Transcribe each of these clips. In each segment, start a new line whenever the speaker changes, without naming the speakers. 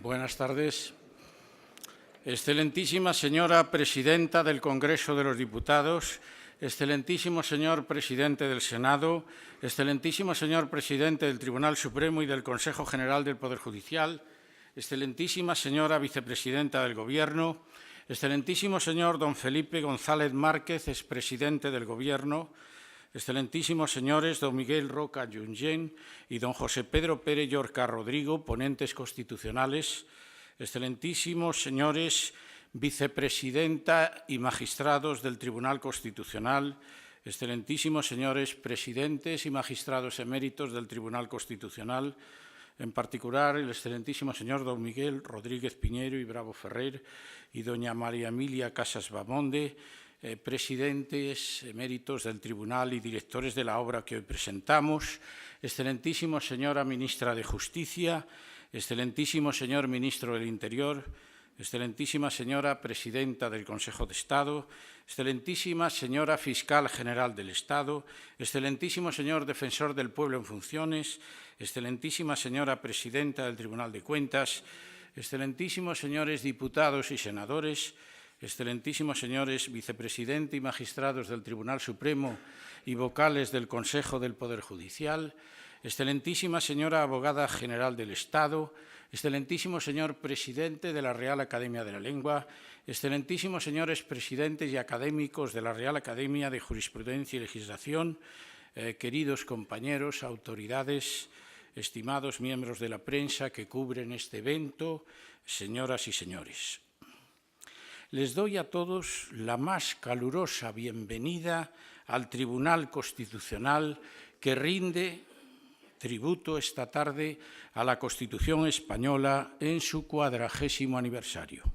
Buenas tardes. Excelentísima señora Presidenta del Congreso de los Diputados, Excelentísimo señor Presidente del Senado, Excelentísimo señor Presidente del Tribunal Supremo y del Consejo General del Poder Judicial, Excelentísima señora Vicepresidenta del Gobierno, Excelentísimo señor don Felipe González Márquez, expresidente del Gobierno, Excelentísimos señores don Miguel Roca Junyent y don José Pedro Pérez Llorca Rodrigo, ponentes constitucionales, Excelentísimos señores Vicepresidenta y magistrados del Tribunal Constitucional, Excelentísimos señores presidentes y magistrados eméritos del Tribunal Constitucional, en particular el excelentísimo señor don Miguel Rodríguez Piñero y Bravo Ferrer y doña María Emilia Casas Bamonde, presidentes eméritos del Tribunal y directores de la obra que hoy presentamos, excelentísima señora ministra de Justicia, excelentísimo señor ministro del Interior, excelentísima señora presidenta del Consejo de Estado, excelentísima señora fiscal general del Estado, excelentísimo señor defensor del pueblo en funciones, excelentísima señora presidenta del Tribunal de Cuentas, excelentísimos señores diputados y senadores, excelentísimos señores vicepresidente y magistrados del Tribunal Supremo y vocales del Consejo del Poder Judicial, excelentísima señora abogada general del Estado, excelentísimo señor presidente de la Real Academia de la Lengua, excelentísimos señores presidentes y académicos de la Real Academia de Jurisprudencia y Legislación, queridos compañeros, autoridades, estimados miembros de la prensa que cubren este evento, señoras y señores. Les doy a todos la más calurosa bienvenida al Tribunal Constitucional que rinde tributo esta tarde a la Constitución española en su 40º aniversario.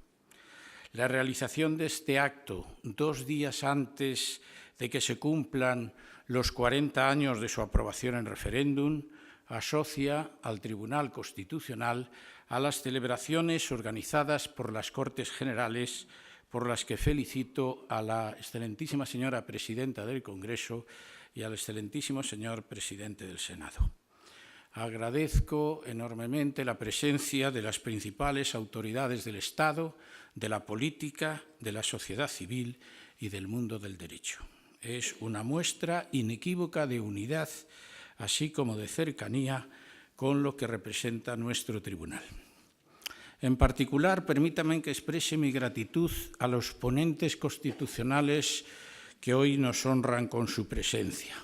La realización de este acto 2 días antes de que se cumplan los 40 años de su aprobación en referéndum asocia al Tribunal Constitucional a las celebraciones organizadas por las Cortes Generales, por las que felicito a la excelentísima señora Presidenta del Congreso y al excelentísimo señor Presidente del Senado. Agradezco enormemente la presencia de las principales autoridades del Estado, de la política, de la sociedad civil y del mundo del derecho. Es una muestra inequívoca de unidad, así como de cercanía con lo que representa nuestro tribunal. En particular, permítanme que exprese mi gratitud a los ponentes constitucionales que hoy nos honran con su presencia.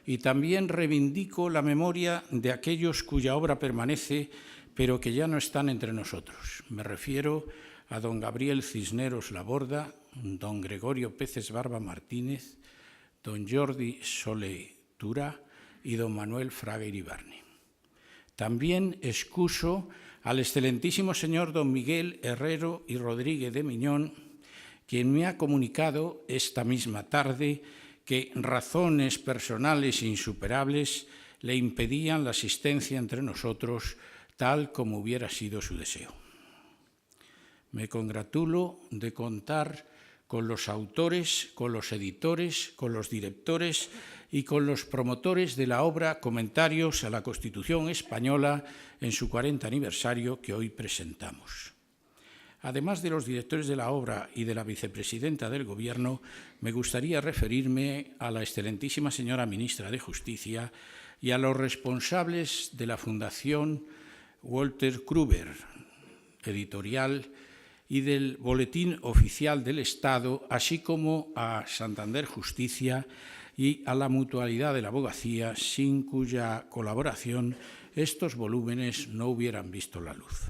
Y también reivindico la memoria de aquellos cuya obra permanece, pero que ya no están entre nosotros. Me refiero a don Gabriel Cisneros Laborda, don Gregorio Peces Barba Martínez, don Jordi Soler Tura y don Manuel Fraga Iribarne. También excuso al excelentísimo señor don Miguel Herrero y Rodríguez de Miñón, quien me ha comunicado esta misma tarde que razones personales insuperables le impedían la asistencia entre nosotros, tal como hubiera sido su deseo. Me congratulo de contar con los autores, con los editores, con los directores y con los promotores de la obra Comentarios a la Constitución Española en su 40 aniversario que hoy presentamos. Además de los directores de la obra y de la vicepresidenta del Gobierno, me gustaría referirme a la excelentísima señora ministra de Justicia y a los responsables de la Fundación Walter Kruber, editorial, y del Boletín Oficial del Estado, así como a Santander Justicia y a la Mutualidad de la Abogacía, sin cuya colaboración estos volúmenes no hubieran visto la luz.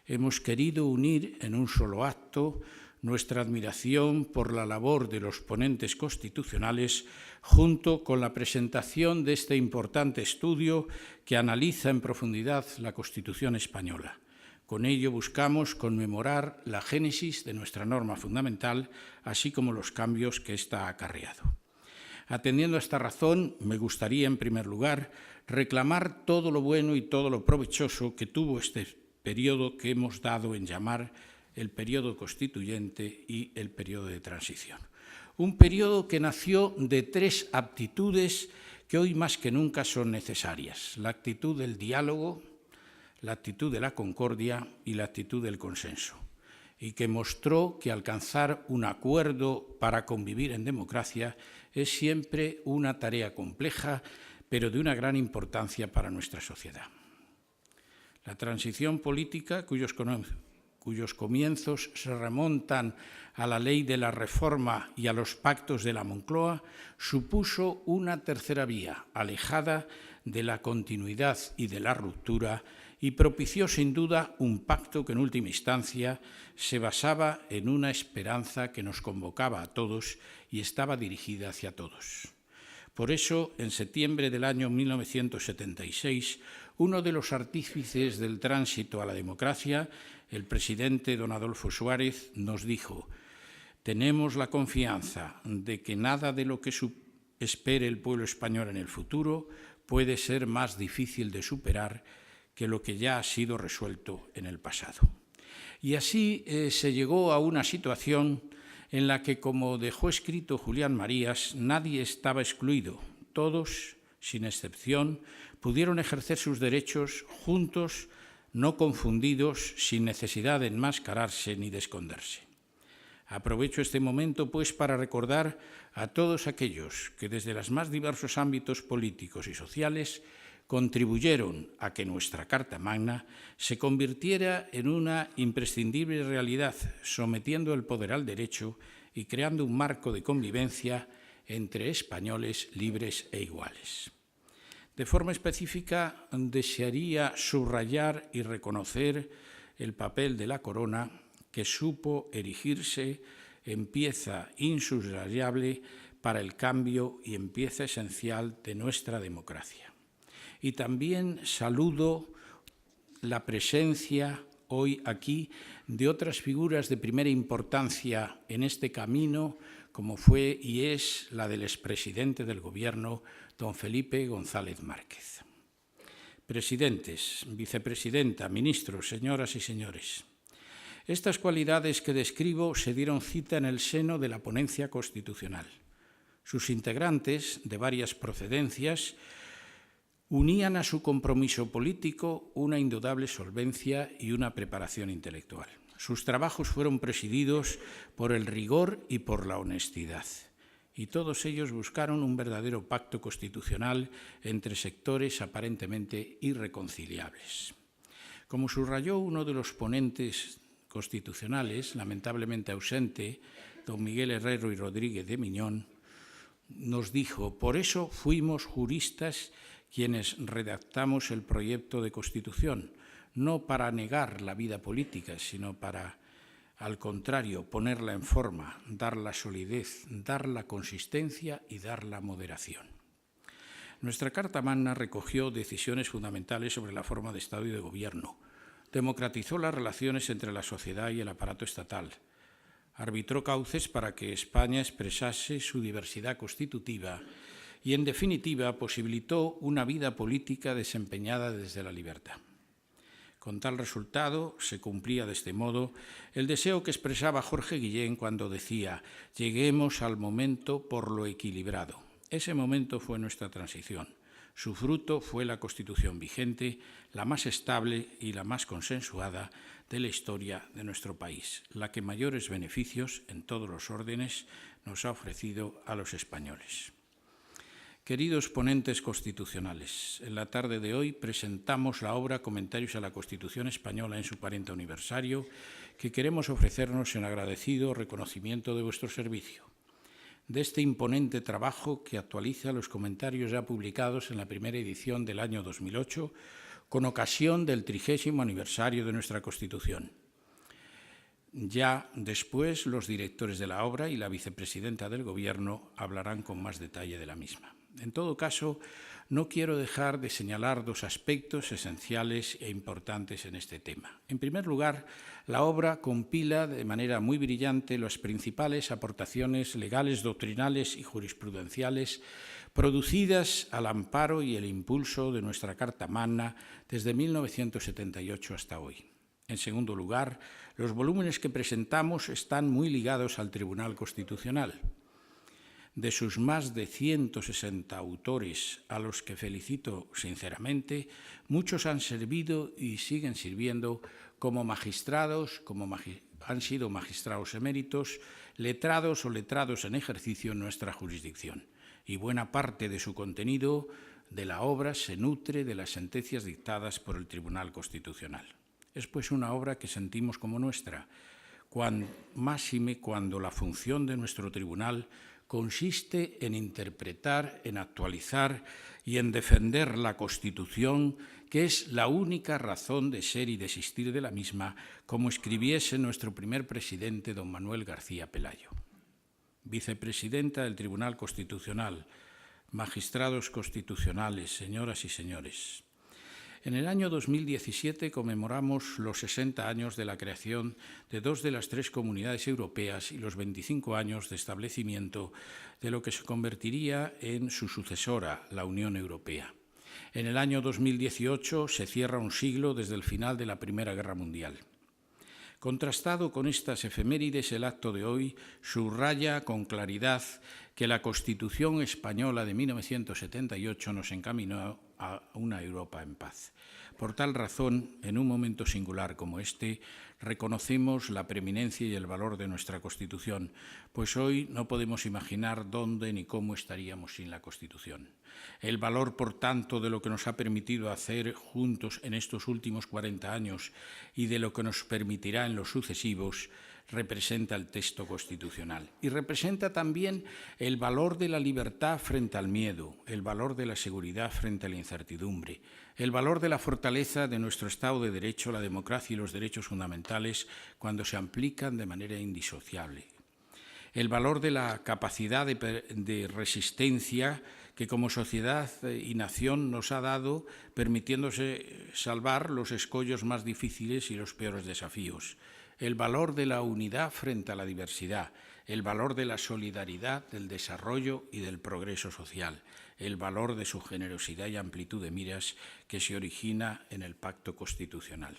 Hemos querido unir en un solo acto nuestra admiración por la labor de los ponentes constitucionales junto con la presentación de este importante estudio que analiza en profundidad la Constitución española. Con ello buscamos conmemorar la génesis de nuestra norma fundamental, así como los cambios que ésta ha acarreado. Atendiendo a esta razón, me gustaría, en primer lugar, reclamar todo lo bueno y todo lo provechoso que tuvo este periodo que hemos dado en llamar el periodo constituyente y el periodo de transición. Un periodo que nació de 3 aptitudes que hoy más que nunca son necesarias: la actitud del diálogo, la actitud de la concordia y la actitud del consenso, y que mostró que alcanzar un acuerdo para convivir en democracia es siempre una tarea compleja, pero de una gran importancia para nuestra sociedad. La transición política, cuyos comienzos se remontan a la ley de la reforma y a los pactos de la Moncloa, supuso una tercera vía, alejada de la continuidad y de la ruptura, y propició sin duda un pacto que en última instancia se basaba en una esperanza que nos convocaba a todos y estaba dirigida hacia todos. Por eso, en septiembre del año 1976, uno de los artífices del tránsito a la democracia, el presidente don Adolfo Suárez, nos dijo: «Tenemos la confianza de que nada de lo que espere el pueblo español en el futuro puede ser más difícil de superar que lo que ya ha sido resuelto en el pasado». Y así se llegó a una situación en la que, como dejó escrito Julián Marías, nadie estaba excluido. Todos, sin excepción, pudieron ejercer sus derechos juntos, no confundidos, sin necesidad de enmascararse ni de esconderse. Aprovecho este momento, pues, para recordar a todos aquellos que desde los más diversos ámbitos políticos y sociales contribuyeron a que nuestra Carta Magna se convirtiera en una imprescindible realidad, sometiendo el poder al derecho y creando un marco de convivencia entre españoles libres e iguales. De forma específica, desearía subrayar y reconocer el papel de la Corona, que supo erigirse en pieza insustrayable para el cambio y en pieza esencial de nuestra democracia. Y también saludo la presencia hoy aquí de otras figuras de primera importancia en este camino, como fue y es la del expresidente del Gobierno, don Felipe González Márquez. Presidentes, vicepresidenta, ministros, señoras y señores, estas cualidades que describo se dieron cita en el seno de la ponencia constitucional. Sus integrantes, de varias procedencias, unían a su compromiso político una indudable solvencia y una preparación intelectual. Sus trabajos fueron presididos por el rigor y por la honestidad, y todos ellos buscaron un verdadero pacto constitucional entre sectores aparentemente irreconciliables. Como subrayó uno de los ponentes constitucionales, lamentablemente ausente, don Miguel Herrero y Rodríguez de Miñón, nos dijo: «Por eso fuimos juristas quienes redactamos el proyecto de Constitución, no para negar la vida política, sino para, al contrario, ponerla en forma, dar la solidez, dar la consistencia y dar la moderación». Nuestra Carta Magna recogió decisiones fundamentales sobre la forma de Estado y de Gobierno, democratizó las relaciones entre la sociedad y el aparato estatal, arbitró cauces para que España expresase su diversidad constitutiva y, en definitiva, posibilitó una vida política desempeñada desde la libertad. Con tal resultado, se cumplía de este modo el deseo que expresaba Jorge Guillén cuando decía: «Lleguemos al momento por lo equilibrado». Ese momento fue nuestra transición. Su fruto fue la Constitución vigente, la más estable y la más consensuada de la historia de nuestro país, la que mayores beneficios en todos los órdenes nos ha ofrecido a los españoles. Queridos ponentes constitucionales, en la tarde de hoy presentamos la obra Comentarios a la Constitución Española en su 40 aniversario, que queremos ofrecernos en agradecido reconocimiento de vuestro servicio. De este imponente trabajo, que actualiza los comentarios ya publicados en la primera edición del año 2008, con ocasión del 30º aniversario de nuestra Constitución. Ya después, los directores de la obra y la vicepresidenta del Gobierno hablarán con más detalle de la misma. En todo caso, no quiero dejar de señalar dos aspectos esenciales e importantes en este tema. En primer lugar, la obra compila de manera muy brillante las principales aportaciones legales, doctrinales y jurisprudenciales producidas al amparo y el impulso de nuestra Carta Magna desde 1978 hasta hoy. En segundo lugar, los volúmenes que presentamos están muy ligados al Tribunal Constitucional. De sus más de 160 autores, a los que felicito sinceramente, muchos han servido y siguen sirviendo como magistrados, han sido magistrados eméritos, letrados o letrados en ejercicio en nuestra jurisdicción. Y buena parte de su contenido, de la obra, se nutre de las sentencias dictadas por el Tribunal Constitucional. Es pues una obra que sentimos como nuestra, máxime cuando la función de nuestro tribunal consiste en interpretar, en actualizar y en defender la Constitución, que es la única razón de ser y de existir de la misma, como escribiese nuestro primer presidente, don Manuel García Pelayo. Vicepresidenta del Tribunal Constitucional, magistrados constitucionales, señoras y señores. En el año 2017 conmemoramos los 60 años de la creación de 2 de las 3 comunidades europeas y los 25 años de establecimiento de lo que se convertiría en su sucesora, la Unión Europea. En el año 2018 se cierra un siglo desde el final de la Primera Guerra Mundial. Contrastado con estas efemérides, el acto de hoy subraya con claridad que la Constitución española de 1978 nos encaminó a una Europa en paz. Por tal razón, en un momento singular como este, reconocemos la preeminencia y el valor de nuestra Constitución, pues hoy no podemos imaginar dónde ni cómo estaríamos sin la Constitución. El valor, por tanto, de lo que nos ha permitido hacer juntos en estos últimos 40 años y de lo que nos permitirá en los sucesivos, representa el texto constitucional. Y representa también el valor de la libertad frente al miedo, el valor de la seguridad frente a la incertidumbre, el valor de la fortaleza de nuestro Estado de Derecho, la democracia y los derechos fundamentales cuando se aplican de manera indisociable. El valor de la capacidad de resistencia que como sociedad y nación nos ha dado, permitiéndose salvar los escollos más difíciles y los peores desafíos. El valor de la unidad frente a la diversidad, el valor de la solidaridad, del desarrollo y del progreso social, el valor de su generosidad y amplitud de miras que se origina en el Pacto Constitucional.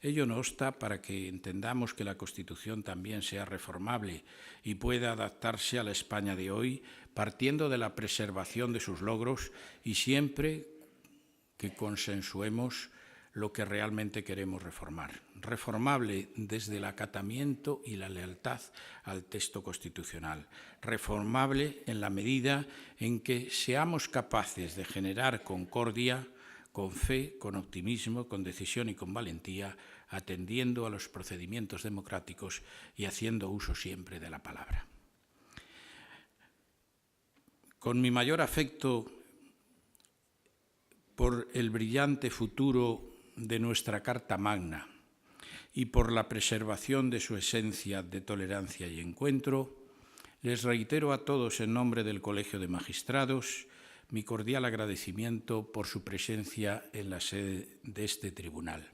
Ello no obsta para que entendamos que la Constitución también sea reformable y pueda adaptarse a la España de hoy, partiendo de la preservación de sus logros y siempre que consensuemos lo que realmente queremos reformar. Reformable desde el acatamiento y la lealtad al texto constitucional. Reformable en la medida en que seamos capaces de generar concordia, con fe, con optimismo, con decisión y con valentía, atendiendo a los procedimientos democráticos y haciendo uso siempre de la palabra. Con mi mayor afecto por el brillante futuro de nuestra Carta Magna y por la preservación de su esencia de tolerancia y encuentro, les reitero a todos en nombre del Colegio de Magistrados mi cordial agradecimiento por su presencia en la sede de este tribunal.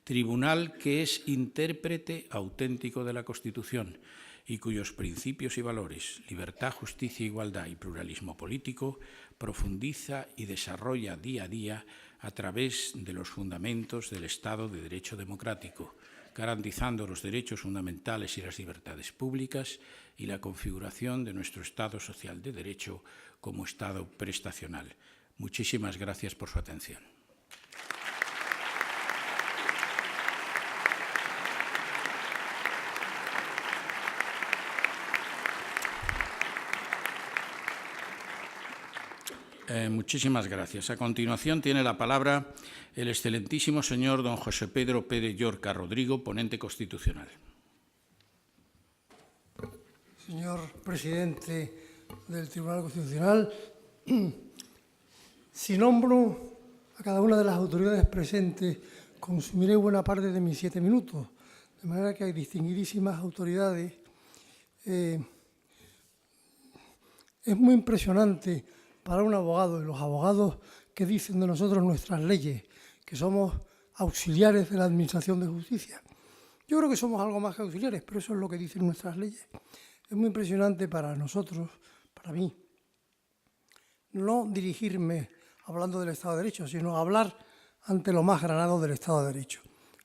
Tribunal que es intérprete auténtico de la Constitución y cuyos principios y valores, libertad, justicia, igualdad y pluralismo político, profundiza y desarrolla día a día a través de los fundamentos del Estado de Derecho democrático, garantizando los derechos fundamentales y las libertades públicas y la configuración de nuestro Estado social de Derecho como Estado prestacional. Muchísimas gracias por su atención. Muchísimas gracias. A continuación tiene la palabra el excelentísimo señor don José Pedro Pérez Llorca Rodrigo, ponente constitucional.
Señor presidente del Tribunal Constitucional, si nombro a cada una de las autoridades presentes, consumiré buena parte de mis 7 minutos, de manera que hay distinguidísimas autoridades. Es muy impresionante para un abogado y los abogados que dicen de nosotros nuestras leyes, que somos auxiliares de la Administración de Justicia. Yo creo que somos algo más que auxiliares, pero eso es lo que dicen nuestras leyes. Es muy impresionante para nosotros, para mí, no dirigirme hablando del Estado de Derecho, sino hablar ante lo más granado del Estado de Derecho.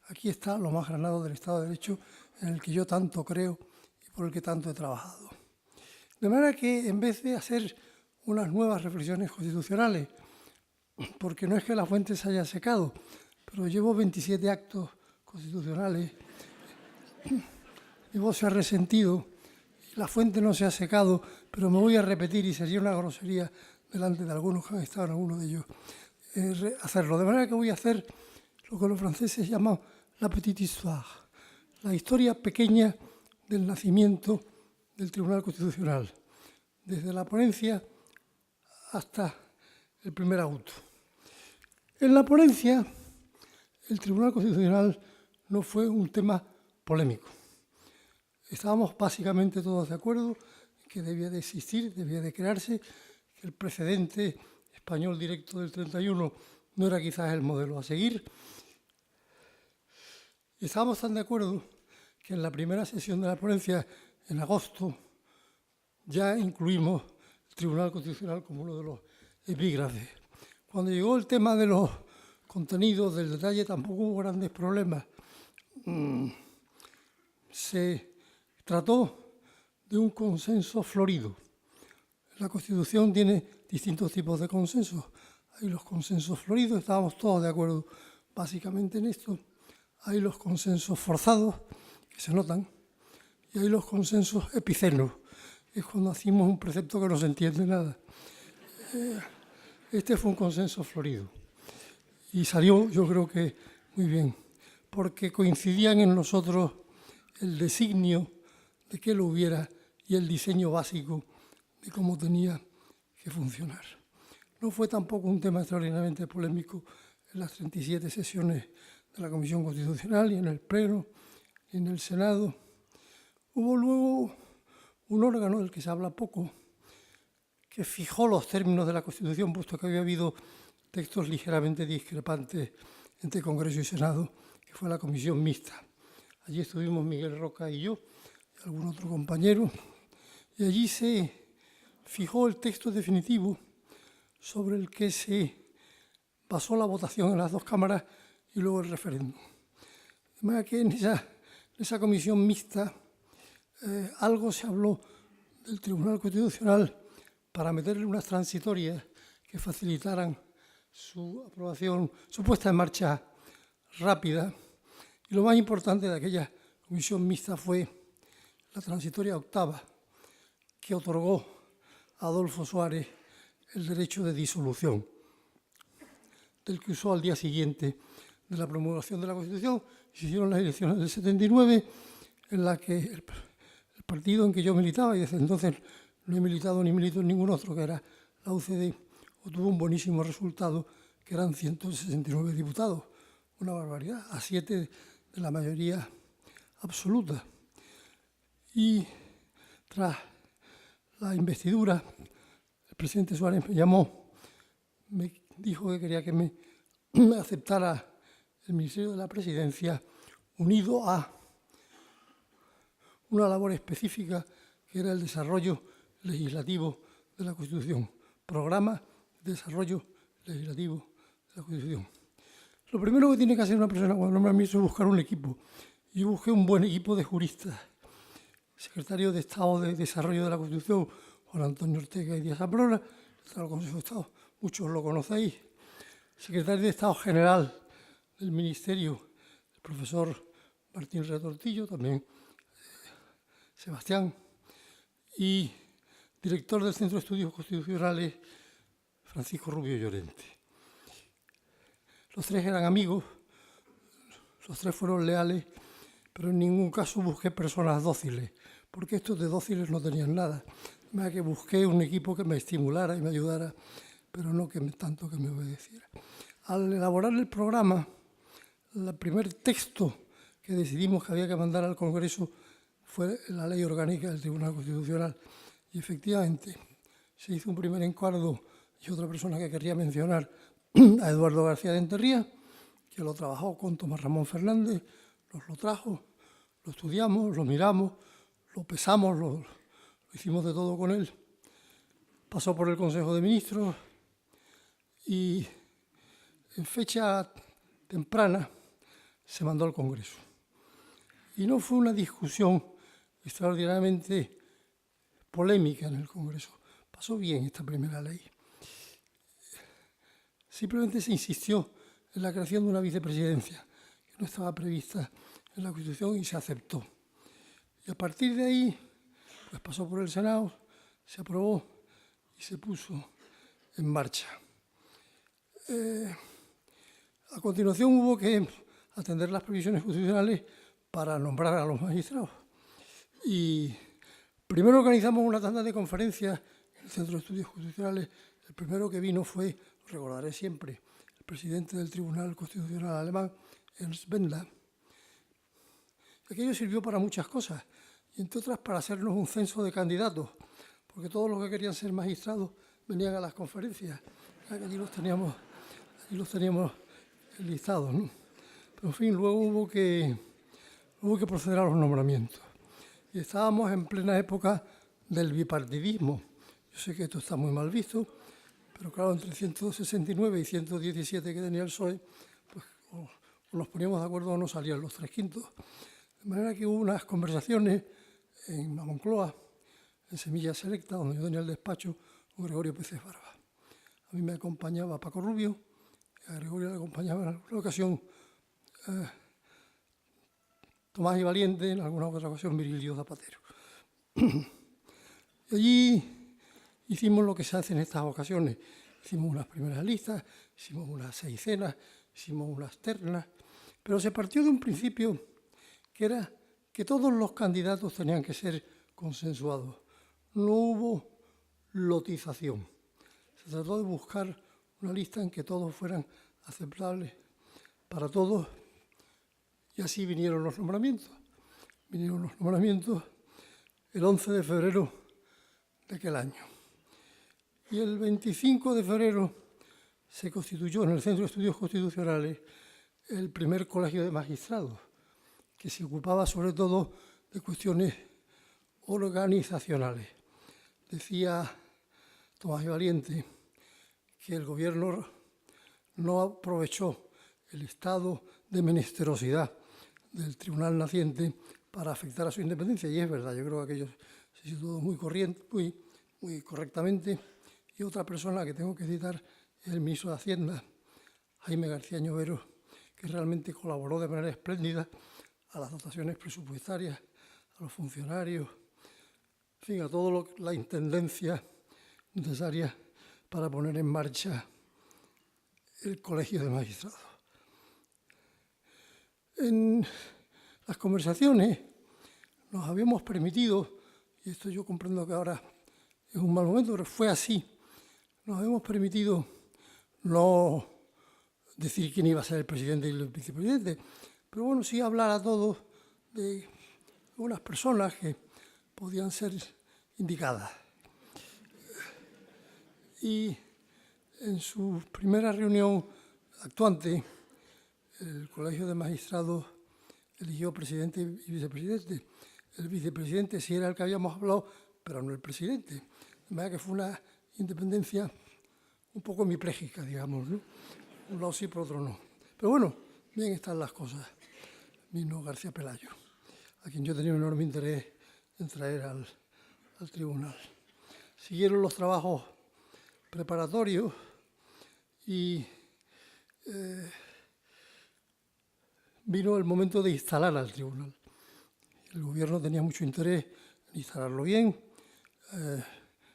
Aquí está lo más granado del Estado de Derecho en el que yo tanto creo y por el que tanto he trabajado. De manera que en vez de hacer unas nuevas reflexiones constitucionales, porque no es que la fuente se haya secado, pero llevo 27 actos constitucionales, mi voz se ha resentido, la fuente no se ha secado, pero me voy a repetir y sería una grosería delante de algunos que han estado en alguno de ellos hacerlo. De manera que voy a hacer lo que los franceses llaman la petite histoire, la historia pequeña del nacimiento del Tribunal Constitucional, desde la ponencia hasta el primer auto. En la ponencia, el Tribunal Constitucional no fue un tema polémico. Estábamos básicamente todos de acuerdo en que debía de existir, debía de crearse, que el precedente español directo del 31 no era quizás el modelo a seguir. Y estábamos tan de acuerdo que en la primera sesión de la ponencia, en agosto, ya incluimos el Tribunal Constitucional como uno de los epígrafes. Cuando llegó el tema de los contenidos, del detalle, tampoco hubo grandes problemas. Se trató de un consenso florido. La Constitución tiene distintos tipos de consensos. Hay los consensos floridos, estábamos todos de acuerdo básicamente en esto. Hay los consensos forzados, que se notan, y hay los consensos epicenos, que es cuando hacemos un precepto que no se entiende nada. Este fue un consenso florido y salió, yo creo que muy bien, porque coincidían en nosotros el designio de que lo hubiera y el diseño básico de cómo tenía que funcionar. No fue tampoco un tema extraordinariamente polémico en las 37 sesiones de la Comisión Constitucional, y en el Pleno, y en el Senado. Hubo luego un órgano del que se habla poco, que fijó los términos de la Constitución, puesto que había habido textos ligeramente discrepantes entre Congreso y Senado, que fue la Comisión Mixta. Allí estuvimos Miguel Roca y yo, y algún otro compañero, y allí se fijó el texto definitivo sobre el que se basó la votación en las dos cámaras y luego el referéndum. De manera que en esa comisión mixta algo se habló del Tribunal Constitucional para meterle unas transitorias que facilitaran su aprobación, su puesta en marcha rápida. Y lo más importante de aquella comisión mixta fue la transitoria octava, que otorgó a Adolfo Suárez el derecho de disolución, del que usó al día siguiente de la promulgación de la Constitución. Se hicieron las elecciones del 79, en la que el partido en que yo militaba, y desde entonces no he militado ni milito en ningún otro, que era la UCD, obtuvo un buenísimo resultado, que eran 169 diputados, una barbaridad, a 7 de la mayoría absoluta. Y tras la investidura, el presidente Suárez me llamó, me dijo que quería que me aceptara el Ministerio de la Presidencia, unido a una labor específica que era el desarrollo legislativo de la Constitución, programa de desarrollo legislativo de la Constitución. Lo primero que tiene que hacer una persona cuando nombra ministro es buscar un equipo. Y yo busqué un buen equipo de juristas. Secretario de Estado de Desarrollo de la Constitución, Juan Antonio Ortega y Díaz Ambrona, del Consejo de Estado, muchos lo conocéis. Secretario de Estado General del Ministerio, el profesor Martín Retortillo, también Sebastián, y director del Centro de Estudios Constitucionales, Francisco Rubio Llorente. Los tres eran amigos, los tres fueron leales, pero en ningún caso busqué personas dóciles, porque estos de dóciles no tenían nada. De manera que busqué un equipo que me estimulara y me ayudara, pero no tanto que me obedeciera. Al elaborar el programa, el primer texto que decidimos que había que mandar al Congreso fue la Ley Orgánica del Tribunal Constitucional. Y efectivamente se hizo un primer encargo, y otra persona que querría mencionar, a Eduardo García de Enterría, que lo trabajó con Tomás Ramón Fernández, nos lo trajo, lo estudiamos, lo miramos, lo pesamos, lo hicimos de todo con él. Pasó por el Consejo de Ministros y en fecha temprana se mandó al Congreso. Y no fue una discusión extraordinariamente polémica en el Congreso. Pasó bien esta primera ley. Simplemente se insistió en la creación de una vicepresidencia, que no estaba prevista en la Constitución y se aceptó. Y a partir de ahí, pues pasó por el Senado, se aprobó y se puso en marcha. A continuación hubo que atender las previsiones constitucionales para nombrar a los magistrados. Y primero organizamos una tanda de conferencias en el Centro de Estudios Constitucionales. El primero que vino fue, lo recordaré siempre, el presidente del Tribunal Constitucional alemán, Ernst Benda. Aquello sirvió para muchas cosas, y entre otras para hacernos un censo de candidatos, porque todos los que querían ser magistrados venían a las conferencias. Allí los teníamos listados, ¿no? Pero en fin, luego hubo que proceder a los nombramientos. Y estábamos en plena época del bipartidismo. Yo sé que esto está muy mal visto, pero claro, entre 169 y 117 que tenía el PSOE, pues o nos poníamos de acuerdo o no salían los 3/5. De manera que hubo unas conversaciones en la Moncloa, en Semilla Selecta, donde yo tenía el despacho, con Gregorio Pérez Barba. A mí me acompañaba Paco Rubio, y a Gregorio le acompañaba en alguna ocasión Tomás y Valiente, en alguna otra ocasión Virilio Zapatero. Y allí hicimos lo que se hace en estas ocasiones. Hicimos unas primeras listas, hicimos unas seicenas, hicimos unas ternas, pero se partió de un principio que era que todos los candidatos tenían que ser consensuados. No hubo lotización. Se trató de buscar una lista en que todos fueran aceptables para todos, y así vinieron los nombramientos. Vinieron los nombramientos el 11 de febrero de aquel año. Y el 25 de febrero se constituyó en el Centro de Estudios Constitucionales el primer colegio de magistrados, que se ocupaba sobre todo de cuestiones organizacionales. Decía Tomás y Valiente que el gobierno no aprovechó el estado de menesterosidad del tribunal naciente para afectar a su independencia, y es verdad, yo creo que aquello se hizo todo muy correctamente. Y otra persona que tengo que citar es el ministro de Hacienda, Jaime García Ñovero, que realmente colaboró de manera espléndida a las dotaciones presupuestarias, a los funcionarios, en fin, a toda la intendencia necesaria para poner en marcha el Colegio de Magistrados. En las conversaciones nos habíamos permitido, y esto yo comprendo que ahora es un mal momento, pero fue así, nos habíamos permitido no decir quién iba a ser el presidente y el vicepresidente, pero bueno, sí hablar a todos de unas personas que podían ser indicadas. Y en su primera reunión actuante, el Colegio de Magistrados eligió presidente y vicepresidente. El vicepresidente sí era el que habíamos hablado, pero no el presidente. De manera que fue una independencia un poco hemipléjica, digamos, ¿no? Un lado sí, por otro no. Pero bueno, bien están las cosas. Vino García Pelayo, a quien yo tenía un enorme interés en traer al tribunal. Siguieron los trabajos preparatorios y vino el momento de instalar al tribunal. El gobierno tenía mucho interés en instalarlo bien.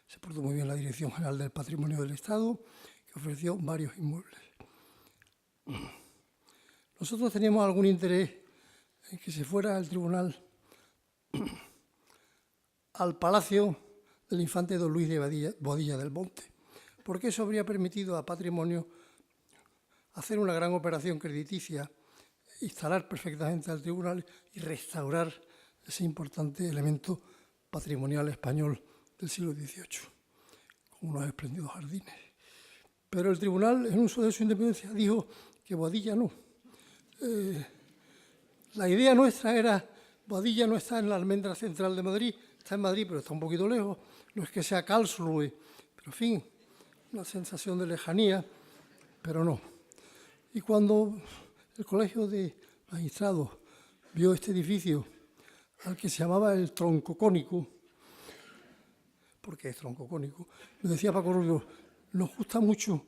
Se portó muy bien la Dirección General del Patrimonio del Estado, que ofreció varios inmuebles. Nosotros teníamos algún interés en que se fuera el tribunal al Palacio del Infante Don Luis de Boadilla del Monte, porque eso habría permitido a Patrimonio hacer una gran operación crediticia, instalar perfectamente al tribunal y restaurar ese importante elemento patrimonial español del siglo XVIII, con unos espléndidos jardines. Pero el tribunal, en uso de su independencia, dijo que Boadilla no. La idea nuestra era, Boadilla no está en la almendra central de Madrid, está en Madrid, pero está un poquito lejos. No es que sea Karlsruhe, pero en fin, una sensación de lejanía, pero no. Y cuando el Colegio de Magistrados vio este edificio, al que se llamaba el Tronco Cónico, porque es troncocónico. Me decía Paco Rubio, nos gusta mucho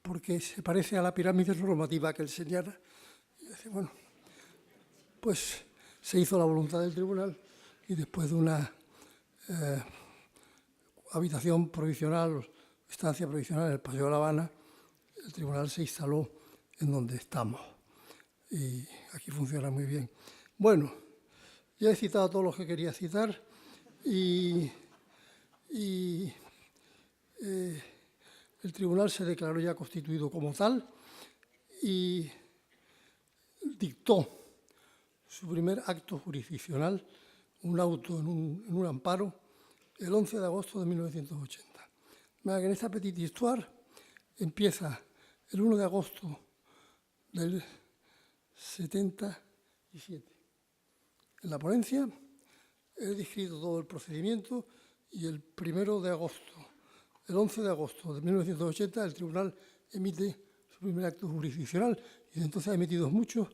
porque se parece a la pirámide normativa que él señala. Y decía, bueno, pues se hizo la voluntad del tribunal y después de una habitación provisional, estancia provisional en el Paseo de La Habana, el tribunal se instaló en donde estamos. Y aquí funciona muy bien. Bueno, ya he citado todos los que quería citar y el tribunal se declaró ya constituido como tal y dictó su primer acto jurisdiccional, un auto en un amparo, el 11 de agosto de 1980. Que en esta petite histoire empieza el 1 de agosto del 77. En la ponencia he descrito todo el procedimiento y el 1 de agosto, el 11 de agosto de 1980, el tribunal emite su primer acto jurisdiccional y desde entonces ha emitido muchos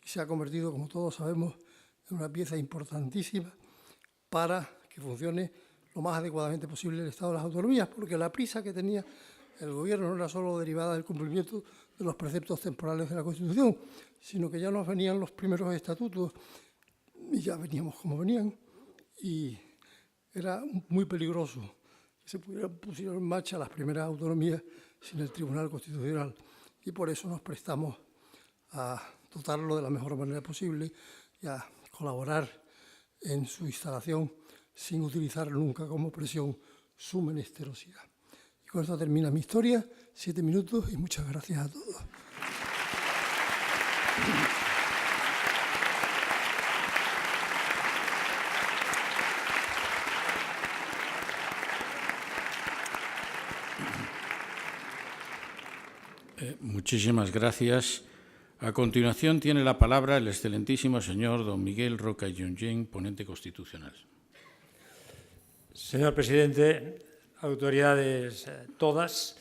y se ha convertido, como todos sabemos, en una pieza importantísima para que funcione lo más adecuadamente posible el Estado de las Autonomías, porque la prisa que tenía el Gobierno no era solo derivada del cumplimiento de los preceptos temporales de la Constitución, sino que ya nos venían los primeros estatutos y ya veníamos como venían, y era muy peligroso que se pusieran en marcha las primeras autonomías sin el Tribunal Constitucional, y por eso nos prestamos a dotarlo de la mejor manera posible y a colaborar en su instalación sin utilizar nunca como presión su menesterosidad. Y con esto termina mi historia, 7 minutos y muchas gracias a todos.
Muchísimas gracias. A continuación tiene la palabra el excelentísimo señor don Miguel Roca y Junyent, ponente constitucional.
Señor presidente, autoridades todas,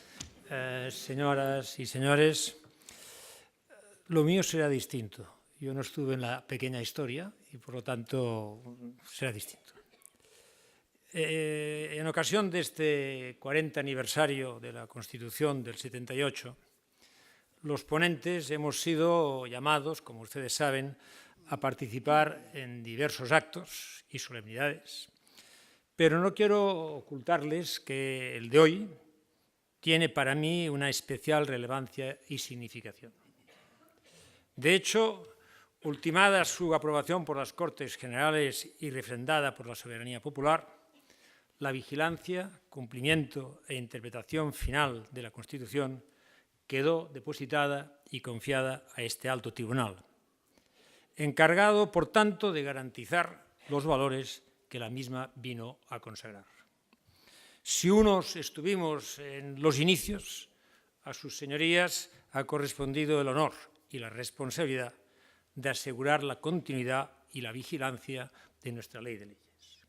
señoras y señores, lo mío será distinto. Yo no estuve en la pequeña historia y, por lo tanto, será distinto. En ocasión de este 40 aniversario de la Constitución del 78, los ponentes hemos sido llamados, como ustedes saben, a participar en diversos actos y solemnidades. Pero no quiero ocultarles que el de hoy tiene para mí una especial relevancia y significación. De hecho, ultimada su aprobación por las Cortes Generales y refrendada por la soberanía popular, la vigilancia, cumplimiento e interpretación final de la Constitución quedó depositada y confiada a este alto tribunal, encargado, por tanto, de garantizar los valores que la misma vino a consagrar. Si unos estuvimos en los inicios, a sus señorías ha correspondido el honor y la responsabilidad de asegurar la continuidad y la vigilancia de nuestra ley de leyes.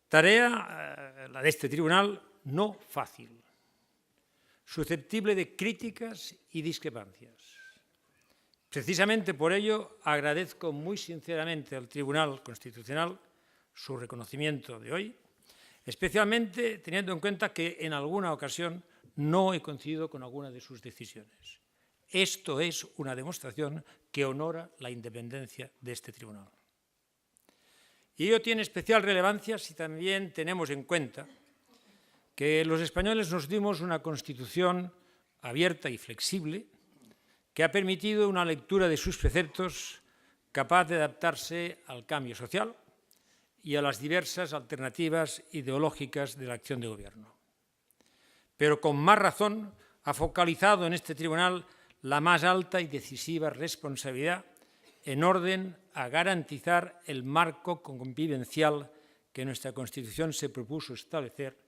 Tarea, la de este tribunal, no fácil, susceptible de críticas y discrepancias. Precisamente por ello agradezco muy sinceramente al Tribunal Constitucional su reconocimiento de hoy, especialmente teniendo en cuenta que en alguna ocasión no he coincidido con alguna de sus decisiones. Esto es una demostración que honora la independencia de este tribunal. Y ello tiene especial relevancia si también tenemos en cuenta que los españoles nos dimos una Constitución abierta y flexible que ha permitido una lectura de sus preceptos capaz de adaptarse al cambio social y a las diversas alternativas ideológicas de la acción de gobierno. Pero con más razón ha focalizado en este tribunal la más alta y decisiva responsabilidad en orden a garantizar el marco convivencial que nuestra Constitución se propuso establecer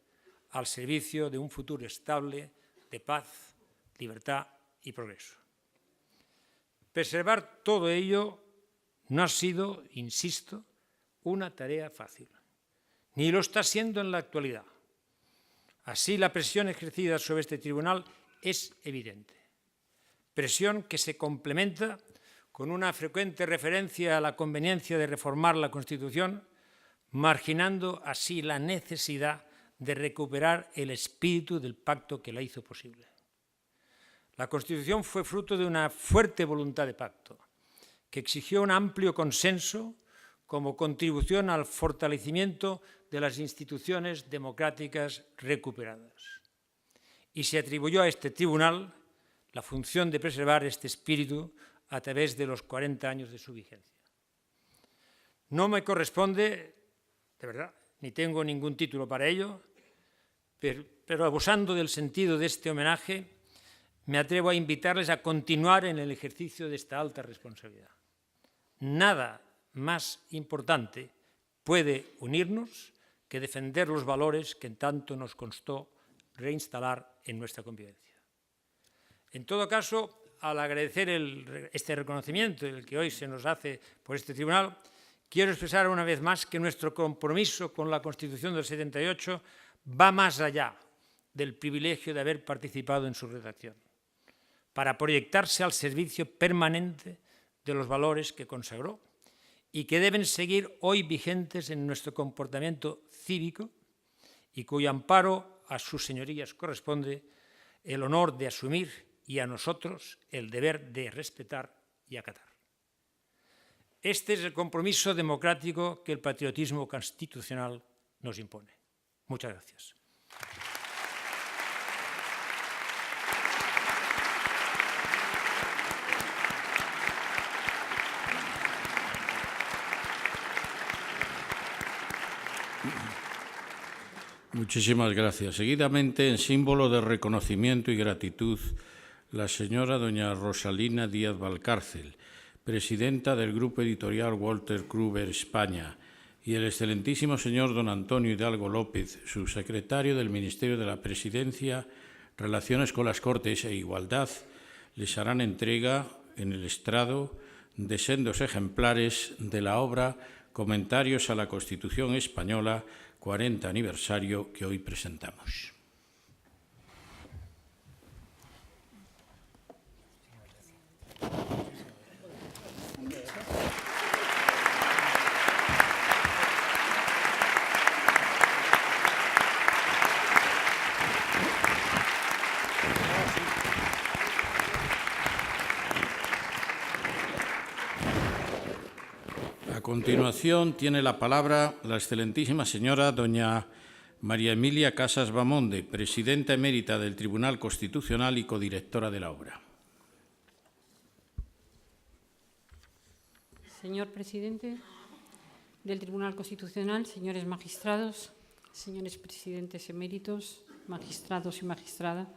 al servicio de un futuro estable de paz, libertad y progreso. Preservar todo ello no ha sido, insisto, una tarea fácil, ni lo está siendo en la actualidad. Así, la presión ejercida sobre este tribunal es evidente. Presión que se complementa con una frecuente referencia a la conveniencia de reformar la Constitución marginando así la necesidad de recuperar el espíritu del pacto que la hizo posible. La Constitución fue fruto de una fuerte voluntad de pacto, que exigió un amplio consenso como contribución al fortalecimiento de las instituciones democráticas recuperadas. Y se atribuyó a este tribunal la función de preservar este espíritu a través de los 40 años de su vigencia. No me corresponde, de verdad, ni tengo ningún título para ello, pero abusando del sentido de este homenaje, me atrevo a invitarles a continuar en el ejercicio de esta alta responsabilidad. Nada más importante puede unirnos que defender los valores que tanto nos costó reinstalar en nuestra convivencia. En todo caso, al agradecer este reconocimiento, el que hoy se nos hace por este tribunal, quiero expresar una vez más que nuestro compromiso con la Constitución del 78 va más allá del privilegio de haber participado en su redacción, para proyectarse al servicio permanente de los valores que consagró y que deben seguir hoy vigentes en nuestro comportamiento cívico y cuyo amparo a sus señorías corresponde el honor de asumir y a nosotros el deber de respetar y acatar. Este es el compromiso democrático que el patriotismo constitucional nos impone. Muchas gracias.
Muchísimas gracias. Seguidamente, en símbolo de reconocimiento y gratitud, la señora doña Rosalina Díaz Valcárcel, presidenta del Grupo Editorial Walter Kruber España, y el excelentísimo señor don Antonio Hidalgo López, subsecretario del Ministerio de la Presidencia, Relaciones con las Cortes e Igualdad, les harán entrega en el estrado de sendos ejemplares de la obra Comentarios a la Constitución Española, 40 aniversario, que hoy presentamos. A continuación tiene la palabra la excelentísima señora doña María Emilia Casas Bamonde, presidenta emérita del Tribunal Constitucional y codirectora de la obra.
Señor presidente del Tribunal Constitucional, señores magistrados, señores presidentes eméritos, magistrados y magistrada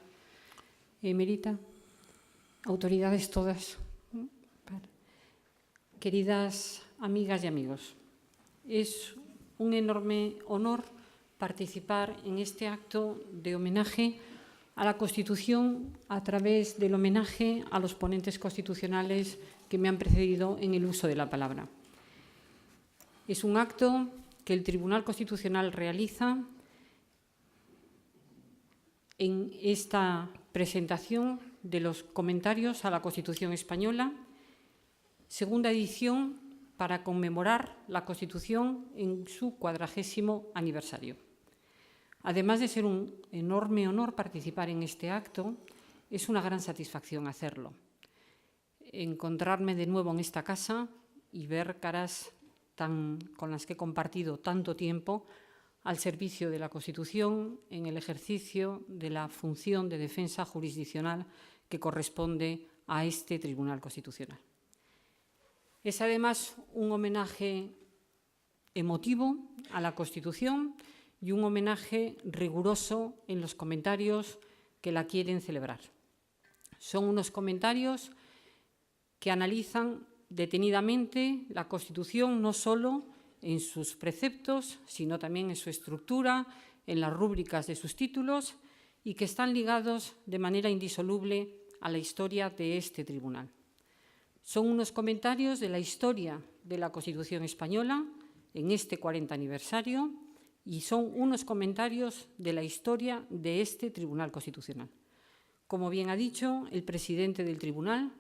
emérita, autoridades todas, queridas amigas y amigos. Es un enorme honor participar en este acto de homenaje a la Constitución a través del homenaje a los ponentes constitucionales que me han precedido en el uso de la palabra. Es un acto que el Tribunal Constitucional realiza en esta presentación de los comentarios a la Constitución española, segunda edición para conmemorar la Constitución en su 40º aniversario. Además de ser un enorme honor participar en este acto, es una gran satisfacción hacerlo. Encontrarme de nuevo en esta casa y ver caras con las que he compartido tanto tiempo al servicio de la Constitución en el ejercicio de la función de defensa jurisdiccional que corresponde a este Tribunal Constitucional. Es además un homenaje emotivo a la Constitución y un homenaje riguroso en los comentarios que la quieren celebrar. Son unos comentarios que analizan detenidamente la Constitución no solo en sus preceptos, sino también en su estructura, en las rúbricas de sus títulos y que están ligados de manera indisoluble a la historia de este tribunal. Son unos comentarios de la historia de la Constitución española en este 40 aniversario y son unos comentarios de la historia de este Tribunal Constitucional. Como bien ha dicho el presidente del Tribunal,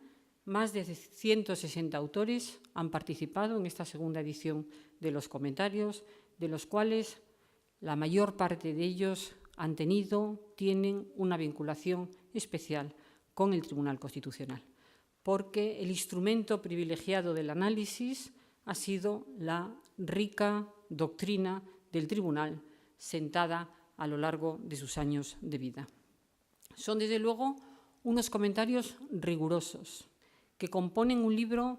Más de 160 autores han participado en esta segunda edición de los comentarios, de los cuales la mayor parte de ellos tienen una vinculación especial con el Tribunal Constitucional, porque el instrumento privilegiado del análisis ha sido la rica doctrina del Tribunal sentada a lo largo de sus años de vida. Son, desde luego, unos comentarios rigurosos que componen un libro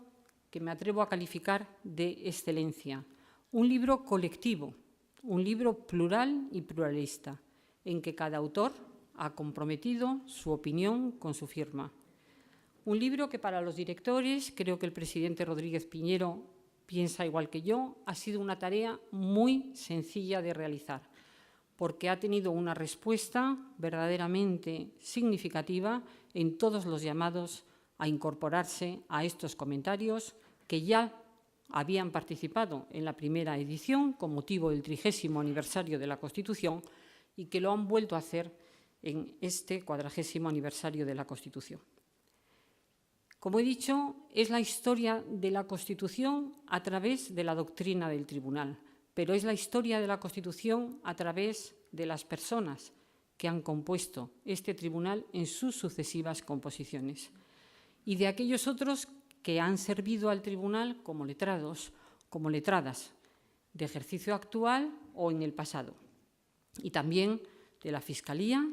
que me atrevo a calificar de excelencia, un libro colectivo, un libro plural y pluralista, en que cada autor ha comprometido su opinión con su firma. Un libro que para los directores, creo que el presidente Rodríguez Piñero piensa igual que yo, ha sido una tarea muy sencilla de realizar, porque ha tenido una respuesta verdaderamente significativa en todos los llamados a incorporarse a estos comentarios que ya habían participado en la primera edición con motivo del 30º aniversario de la Constitución y que lo han vuelto a hacer en este 40º aniversario de la Constitución. Como he dicho, es la historia de la Constitución a través de la doctrina del Tribunal, pero es la historia de la Constitución a través de las personas que han compuesto este Tribunal en sus sucesivas composiciones y de aquellos otros que han servido al Tribunal como letrados, como letradas, de ejercicio actual o en el pasado, y también de la Fiscalía,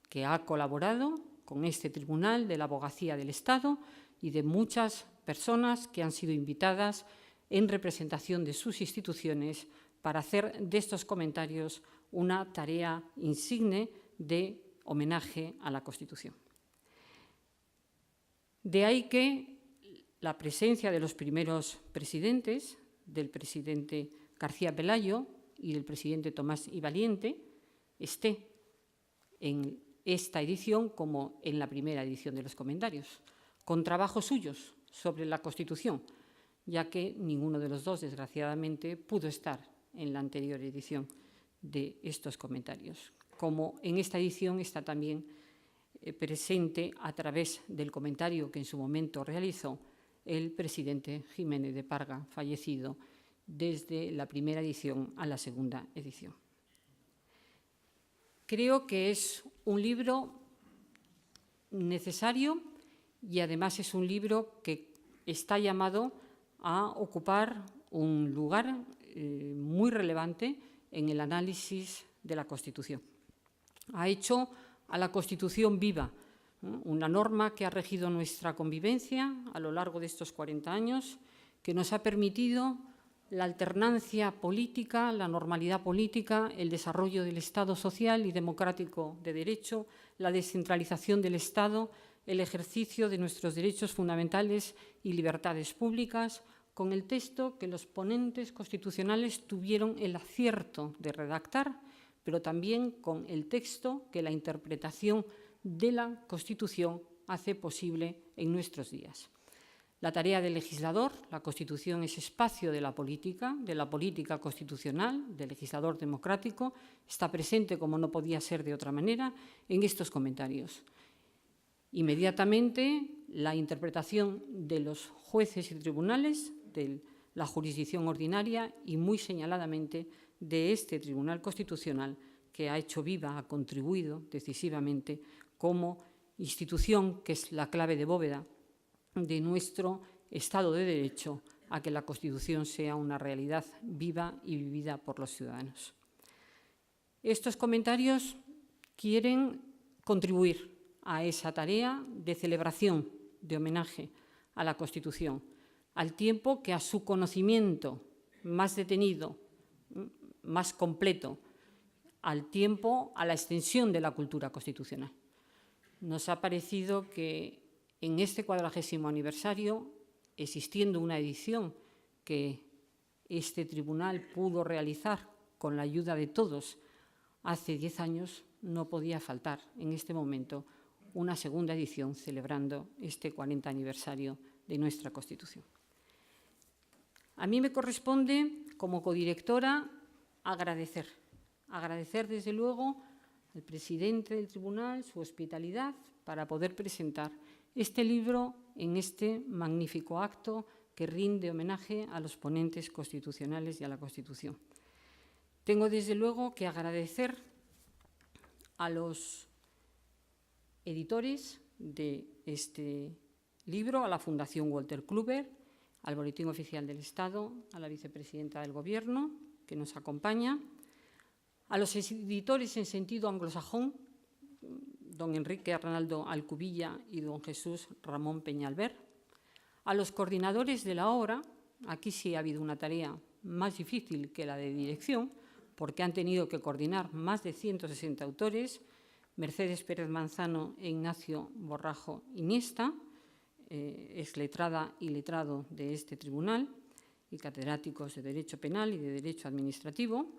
que ha colaborado con este Tribunal, de la Abogacía del Estado y de muchas personas que han sido invitadas en representación de sus instituciones para hacer de estos comentarios una tarea insigne de homenaje a la Constitución. De ahí que la presencia de los primeros presidentes, del presidente García-Pelayo y del presidente Tomás y Valiente, esté en esta edición como en la primera edición de los comentarios, con trabajos suyos sobre la Constitución, ya que ninguno de los dos, desgraciadamente, pudo estar en la anterior edición de estos comentarios. Como en esta edición está también presente a través del comentario que en su momento realizó el presidente Jiménez de Parga, fallecido desde la primera edición a la segunda edición. Creo que es un libro necesario y además es un libro que está llamado a ocupar un lugar muy relevante en el análisis de la Constitución. Ha hecho a la Constitución viva, una norma que ha regido nuestra convivencia a lo largo de estos 40 años, que nos ha permitido la alternancia política, la normalidad política, el desarrollo del Estado social y democrático de derecho, la descentralización del Estado, el ejercicio de nuestros derechos fundamentales y libertades públicas, con el texto que los ponentes constitucionales tuvieron el acierto de redactar, pero también con el texto que la interpretación de la Constitución hace posible en nuestros días. La tarea del legislador, la Constitución es espacio de la política constitucional, del legislador democrático, está presente, como no podía ser de otra manera, en estos comentarios. Inmediatamente, la interpretación de los jueces y tribunales, de la jurisdicción ordinaria y muy señaladamente de este Tribunal Constitucional que ha hecho viva, ha contribuido decisivamente como institución que es la clave de bóveda de nuestro Estado de Derecho a que la Constitución sea una realidad viva y vivida por los ciudadanos. Estos comentarios quieren contribuir a esa tarea de celebración, de homenaje a la Constitución, al tiempo que a su conocimiento más detenido, más completo, al tiempo, a la extensión de la cultura constitucional. Nos ha parecido que en este 40º aniversario, existiendo una edición que este tribunal pudo realizar con la ayuda de todos hace 10 años, no podía faltar en este momento una segunda edición celebrando este 40 aniversario de nuestra Constitución. A mí me corresponde, como codirectora, agradecer desde luego al presidente del tribunal su hospitalidad para poder presentar este libro en este magnífico acto que rinde homenaje a los ponentes constitucionales y a la Constitución. Tengo, desde luego, que agradecer a los editores de este libro, a la Fundación Walter Kluber, al Boletín Oficial del Estado, a la vicepresidenta del Gobierno, que nos acompaña, a los editores en sentido anglosajón, don Enrique Arnaldo Alcubilla y don Jesús Ramón Peñalver, a los coordinadores de la obra. Aquí sí ha habido una tarea más difícil que la de dirección, porque han tenido que coordinar más de 160 autores, Mercedes Pérez Manzano e Ignacio Borrajo Iniesta, exletrada y letrado de este tribunal, y catedráticos de Derecho Penal y de Derecho Administrativo,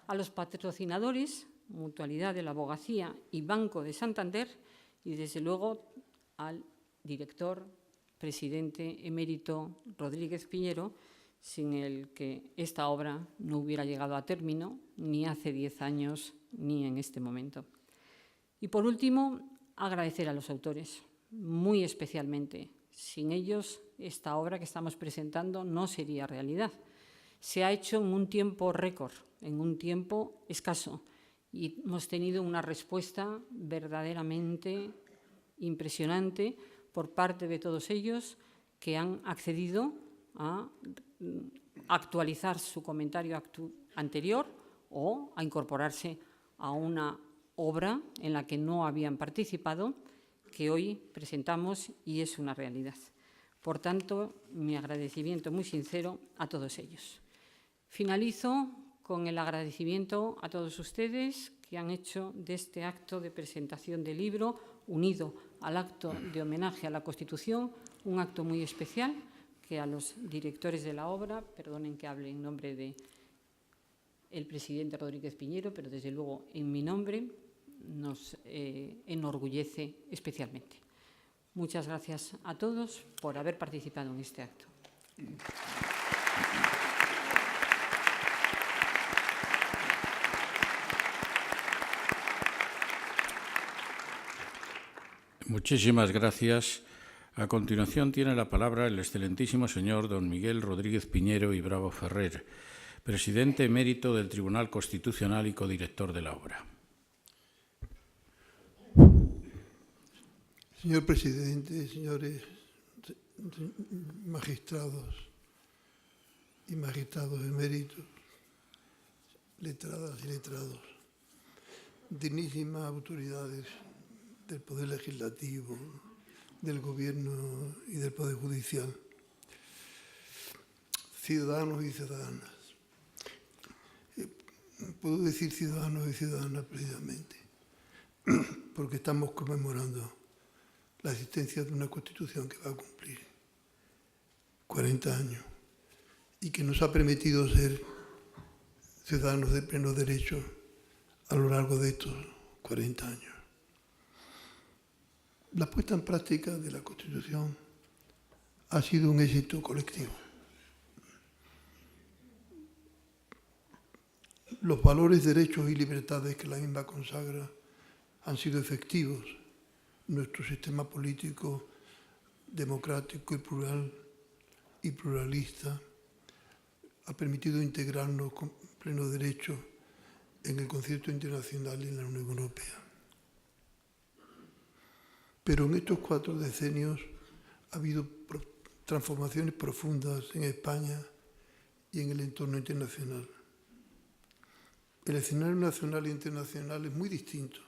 a los patrocinadores, Mutualidad de la Abogacía y Banco de Santander, y desde luego al director, presidente emérito Rodríguez Piñero, sin el que esta obra no hubiera llegado a término ni hace 10 años ni en este momento. Y por último, agradecer a los autores, muy especialmente. Sin ellos, esta obra que estamos presentando no sería realidad. Se ha hecho en un tiempo récord, en un tiempo escaso, y hemos tenido una respuesta verdaderamente impresionante por parte de todos ellos, que han accedido a actualizar su comentario anterior o a incorporarse a una obra en la que no habían participado, que hoy presentamos y es una realidad. Por tanto, mi agradecimiento muy sincero a todos ellos. Finalizo con el agradecimiento a todos ustedes que han hecho de este acto de presentación del libro, unido al acto de homenaje a la Constitución, un acto muy especial, que a los directores de la obra, perdonen que hable en nombre del presidente Rodríguez Piñero, pero desde luego en mi nombre, nos enorgullece especialmente. Muchas gracias a todos por haber participado en este acto.
Muchísimas gracias. A continuación tiene la palabra el excelentísimo señor don Miguel Rodríguez Piñero y Bravo Ferrer, presidente emérito del Tribunal Constitucional y codirector de la obra.
Señor presidente, señores magistrados y magistrados eméritos, letradas y letrados, dignísimas autoridades del Poder Legislativo, del Gobierno y del Poder Judicial, ciudadanos y ciudadanas. Puedo decir ciudadanos y ciudadanas precisamente, porque estamos conmemorando la existencia de una Constitución que va a cumplir 40 años y que nos ha permitido ser ciudadanos de pleno derecho a lo largo de estos 40 años. La puesta en práctica de la Constitución ha sido un éxito colectivo. Los valores, derechos y libertades que la misma consagra han sido efectivos. Nuestro sistema político democrático y plural y pluralista ha permitido integrarnos con pleno derecho en el concierto internacional y en la Unión Europea. Pero en estos 4 decenios ha habido transformaciones profundas en España y en el entorno internacional. El escenario nacional e internacional es muy distinto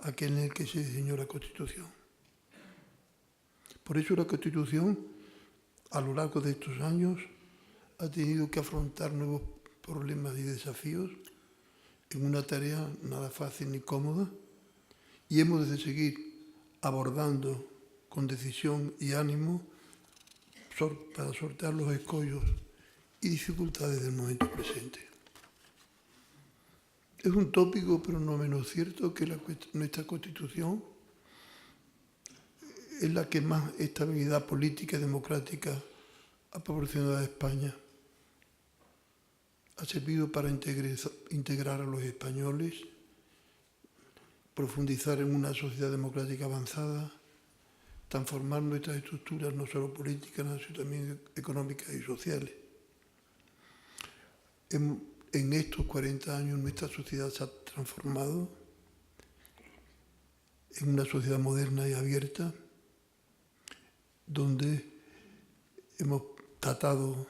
a aquel en el que se diseñó la Constitución. Por eso la Constitución, a lo largo de estos años, ha tenido que afrontar nuevos problemas y desafíos en una tarea nada fácil ni cómoda, y hemos de seguir abordando con decisión y ánimo para sortear los escollos y dificultades del momento presente. Es un tópico, pero no menos cierto, que nuestra Constitución es la que más estabilidad política y democrática ha proporcionado a España. Ha servido para integrar a los españoles, profundizar en una sociedad democrática avanzada, transformar nuestras estructuras, no solo políticas, sino también económicas y sociales. En estos 40 años nuestra sociedad se ha transformado en una sociedad moderna y abierta, donde hemos tratado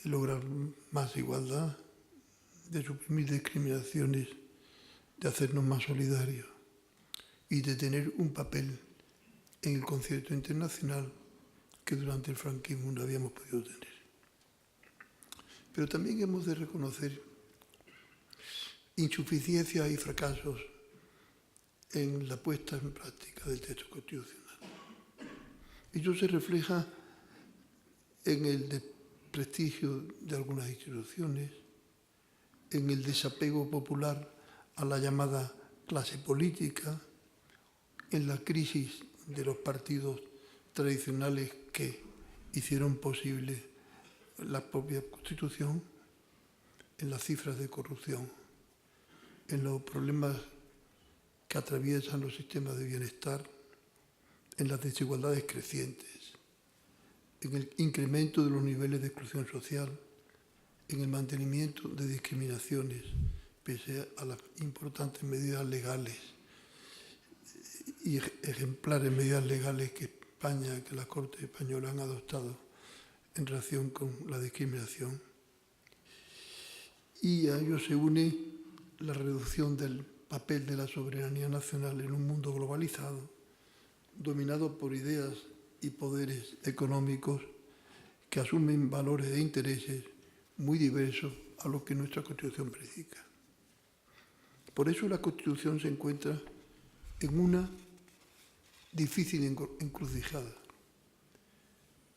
de lograr más igualdad, de suprimir discriminaciones, de hacernos más solidarios y de tener un papel en el concierto internacional que durante el franquismo no habíamos podido tener. Pero también hemos de reconocer insuficiencias y fracasos en la puesta en práctica del texto constitucional. Ello se refleja en el desprestigio de algunas instituciones, en el desapego popular a la llamada clase política, en la crisis de los partidos tradicionales que hicieron posible la propia Constitución, en las cifras de corrupción, en los problemas que atraviesan los sistemas de bienestar, en las desigualdades crecientes, en el incremento de los niveles de exclusión social, en el mantenimiento de discriminaciones, pese a las importantes medidas legales y ejemplares medidas legales que España, que las Cortes españolas han adoptado en relación con la discriminación. Y a ello se une la reducción del papel de la soberanía nacional en un mundo globalizado, dominado por ideas y poderes económicos que asumen valores e intereses muy diversos a lo que nuestra Constitución predica. Por eso la Constitución se encuentra en una difícil encrucijada,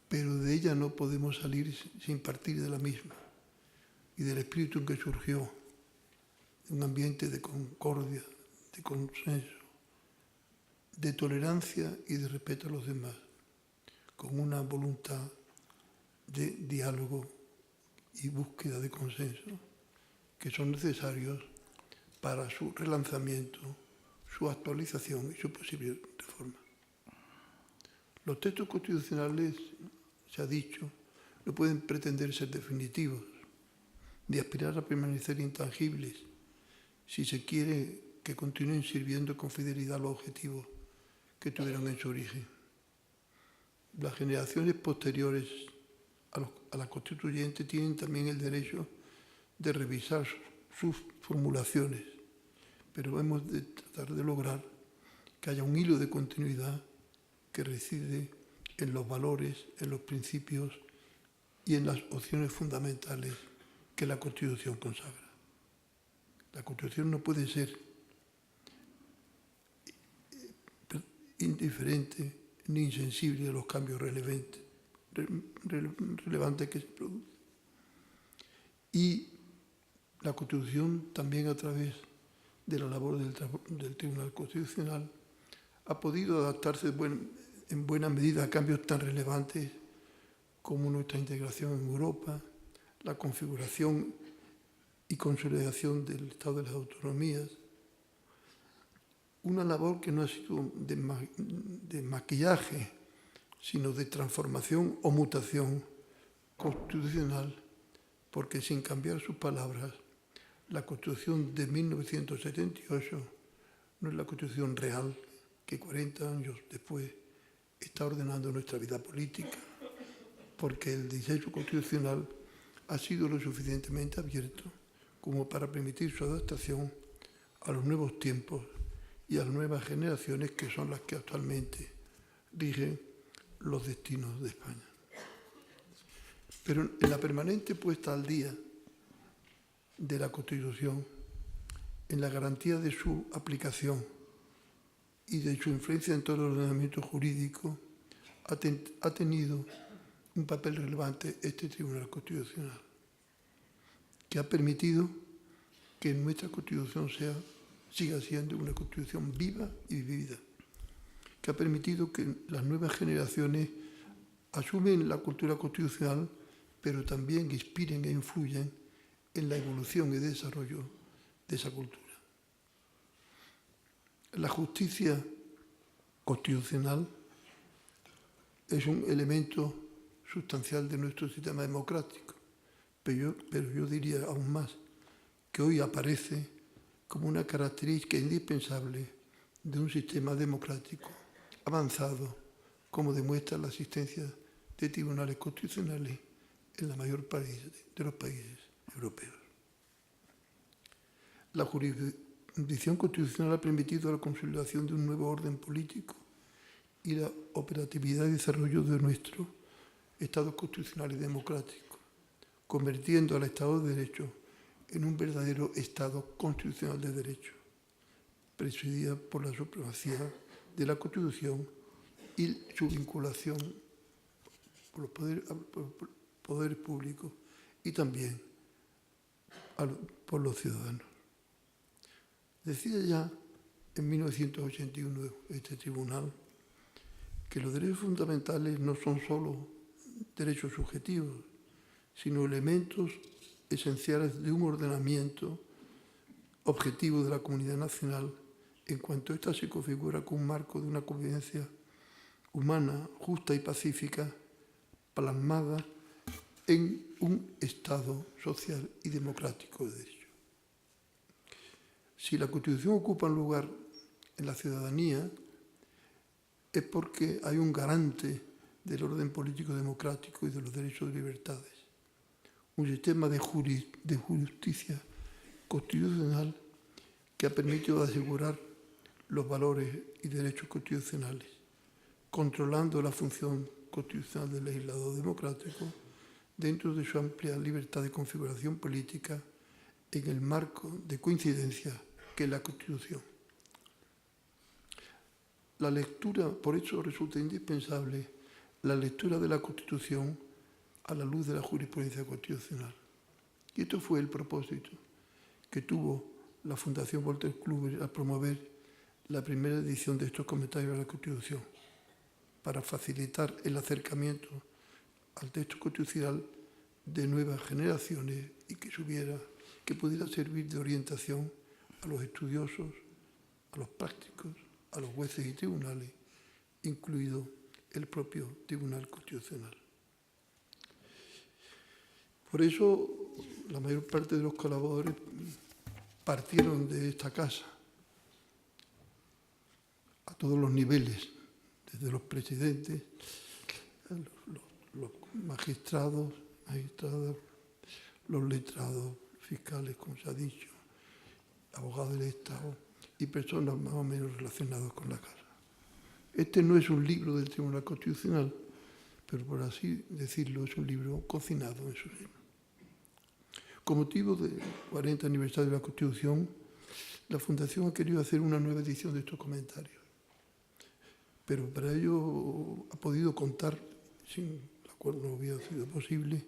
pero de ella no podemos salir sin partir de la misma y del espíritu en que surgió, un ambiente de concordia, de consenso, de tolerancia y de respeto a los demás, con una voluntad de diálogo y búsqueda de consenso que son necesarios para su relanzamiento, su actualización y su posible reforma. Los textos constitucionales, se ha dicho, no pueden pretender ser definitivos, ni aspirar a permanecer intangibles, si se quiere que continúen sirviendo con fidelidad los objetivos que tuvieron en su origen. Las generaciones posteriores a la constituyente tienen también el derecho de revisar sus formulaciones, pero hemos de tratar de lograr que haya un hilo de continuidad que reside en los valores, en los principios y en las opciones fundamentales que la Constitución consagra. La Constitución no puede ser indiferente ni insensible a los cambios relevantes que se producen. Y la Constitución, también a través de la labor del Tribunal Constitucional, ha podido adaptarse en buena medida a cambios tan relevantes como nuestra integración en Europa, la configuración y consolidación del Estado de las Autonomías, una labor que no ha sido de maquillaje, sino de transformación o mutación constitucional, porque sin cambiar sus palabras, la Constitución de 1978 no es la Constitución real que 40 años después está ordenando nuestra vida política, porque el diseño constitucional ha sido lo suficientemente abierto como para permitir su adaptación a los nuevos tiempos y a las nuevas generaciones que son las que actualmente rigen los destinos de España. Pero en la permanente puesta al día de la Constitución, en la garantía de su aplicación y de su influencia en todo el ordenamiento jurídico, ha tenido un papel relevante este Tribunal Constitucional, que ha permitido que nuestra Constitución siga siendo una Constitución viva y vivida, que ha permitido que las nuevas generaciones asumen la cultura constitucional, pero también inspiren e influyen en la evolución y desarrollo de esa cultura. La justicia constitucional es un elemento sustancial de nuestro sistema democrático, pero yo diría aún más que hoy aparece como una característica indispensable de un sistema democrático avanzado, como demuestra la existencia de tribunales constitucionales en la mayor parte de los países europeos. La jurisdicción constitucional ha permitido la consolidación de un nuevo orden político y la operatividad y desarrollo de nuestro Estado constitucional y democrático, convirtiendo al Estado de Derecho en un verdadero Estado constitucional de derecho, presidida por la supremacía de la Constitución y su vinculación por los poderes públicos y también por los ciudadanos. Decía ya en 1981 este tribunal que los derechos fundamentales no son solo derechos subjetivos, sino elementos esenciales de un ordenamiento objetivo de la comunidad nacional en cuanto ésta se configura como un marco de una convivencia humana, justa y pacífica, plasmada en un Estado social y democrático de derecho. Si la Constitución ocupa un lugar en la ciudadanía, es porque hay un garante del orden político democrático y de los derechos y libertades. Un sistema de justicia constitucional que ha permitido asegurar los valores y derechos constitucionales, controlando la función constitucional del legislador democrático dentro de su amplia libertad de configuración política en el marco de coincidencia que es la Constitución. La lectura, por eso resulta indispensable la lectura de la Constitución a la luz de la jurisprudencia constitucional. Y esto fue el propósito que tuvo la Fundación Walter Kluwer al promover la primera edición de estos comentarios a la Constitución, para facilitar el acercamiento al texto constitucional de nuevas generaciones y que pudiera servir de orientación a los estudiosos, a los prácticos, a los jueces y tribunales, incluido el propio Tribunal Constitucional. Por eso, la mayor parte de los colaboradores partieron de esta casa, a todos los niveles, desde los presidentes, los magistrados, los letrados, fiscales, como se ha dicho, abogados del Estado y personas más o menos relacionadas con la casa. Este no es un libro del Tribunal Constitucional, pero por así decirlo, es un libro cocinado en su seno. Con motivo del 40 aniversario de la Constitución, la Fundación ha querido hacer una nueva edición de estos comentarios. Pero para ello ha podido contar, sin la cual no hubiera sido posible,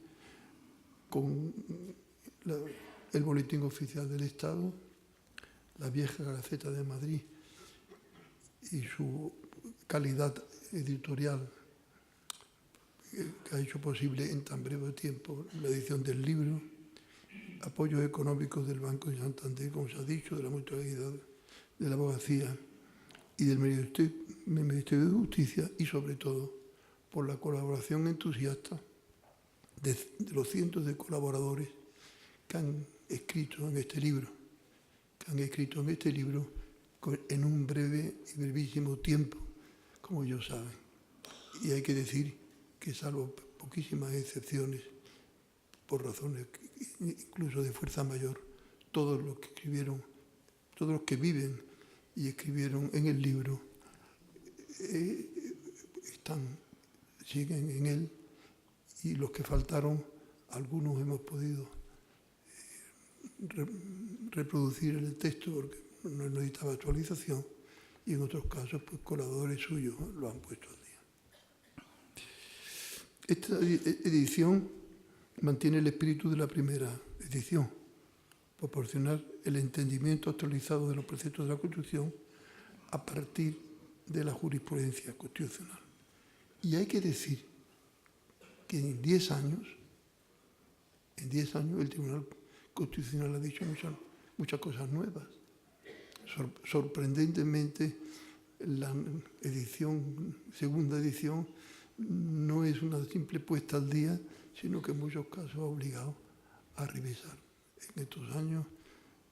con el Boletín Oficial del Estado, la vieja Gaceta de Madrid y su calidad editorial que ha hecho posible en tan breve tiempo la edición del libro, apoyos económicos del Banco de Santander, como se ha dicho, de la Mutualidad de la Abogacía y del Ministerio de Justicia y, sobre todo, por la colaboración entusiasta de los cientos de colaboradores que han escrito en este libro, en un breve y brevísimo tiempo, como ellos saben. Y hay que decir que, salvo poquísimas excepciones, por razones incluso de fuerza mayor, todos los que viven y escribieron en el libro siguen en él, y los que faltaron, algunos hemos podido reproducir el texto porque no necesitaba actualización, y en otros casos pues colaboradores suyos lo han puesto al día. Esta edición mantiene el espíritu de la primera edición, proporcionar el entendimiento actualizado de los preceptos de la Constitución a partir de la jurisprudencia constitucional. Y hay que decir que en 10 años el Tribunal Constitucional ha dicho muchas cosas nuevas. Sorprendentemente, la segunda edición no es una simple puesta al día, sino que en muchos casos ha obligado a revisar. En estos años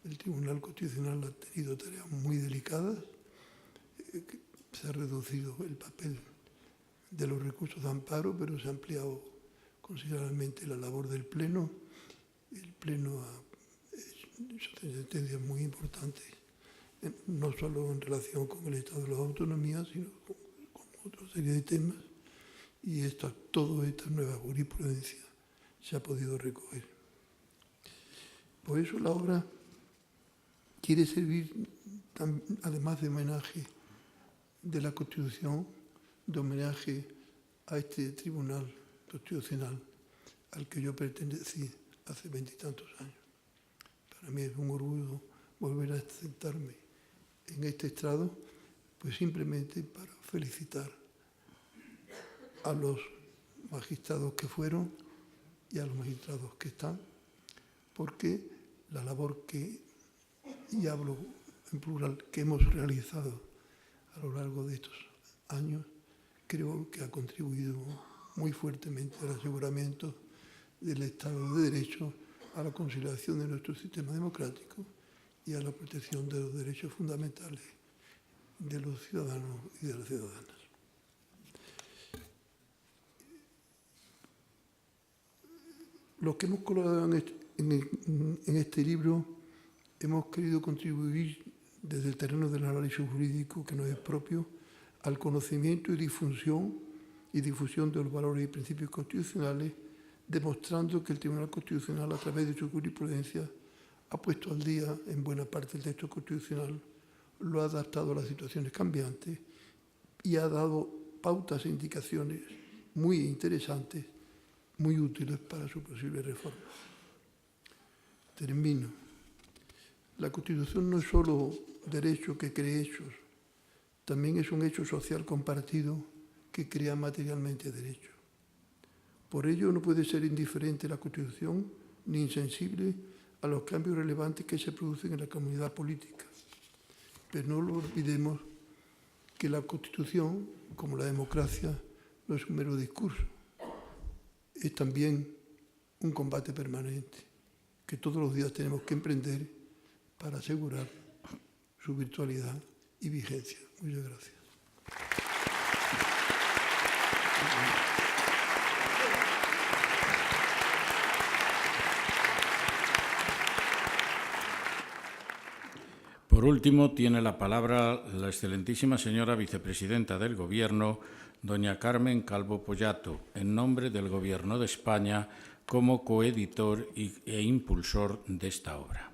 el Tribunal Constitucional ha tenido tareas muy delicadas, se ha reducido el papel de los recursos de amparo, pero se ha ampliado considerablemente la labor del Pleno. El Pleno ha hecho sentencias muy importantes, no solo en relación con el Estado de las Autonomías, sino con otra serie de temas, y toda esta nueva jurisprudencia se ha podido recoger. Por eso la obra quiere servir, además de homenaje de la Constitución, de homenaje a este Tribunal Constitucional al que yo pertenecí hace 20 y tantos años. Para mí es un orgullo volver a sentarme en este estrado, pues simplemente para felicitar a los magistrados que fueron y a los magistrados que están, porque la labor que, y hablo en plural, que hemos realizado a lo largo de estos años, creo que ha contribuido muy fuertemente al aseguramiento del Estado de Derecho, a la consolidación de nuestro sistema democrático y a la protección de los derechos fundamentales de los ciudadanos y de las ciudadanas. Los que hemos colaborado en este libro hemos querido contribuir desde el terreno del análisis jurídico, que nos es propio, al conocimiento y difusión de los valores y principios constitucionales, demostrando que el Tribunal Constitucional, a través de su jurisprudencia, ha puesto al día en buena parte el texto constitucional, lo ha adaptado a las situaciones cambiantes y ha dado pautas e indicaciones muy interesantes, muy útiles para su posible reforma. Termino. La Constitución no es solo derecho que cree hechos, también es un hecho social compartido que crea materialmente derecho. Por ello no puede ser indiferente la Constitución ni insensible a los cambios relevantes que se producen en la comunidad política. Pero no lo olvidemos que la Constitución, como la democracia, no es un mero discurso, es también un combate permanente que todos los días tenemos que emprender para asegurar su virtualidad y vigencia. Muchas gracias.
Por último, tiene la palabra la excelentísima señora vicepresidenta del Gobierno, doña Carmen Calvo Pollato, en nombre del Gobierno de España, como coeditor e impulsor de esta obra.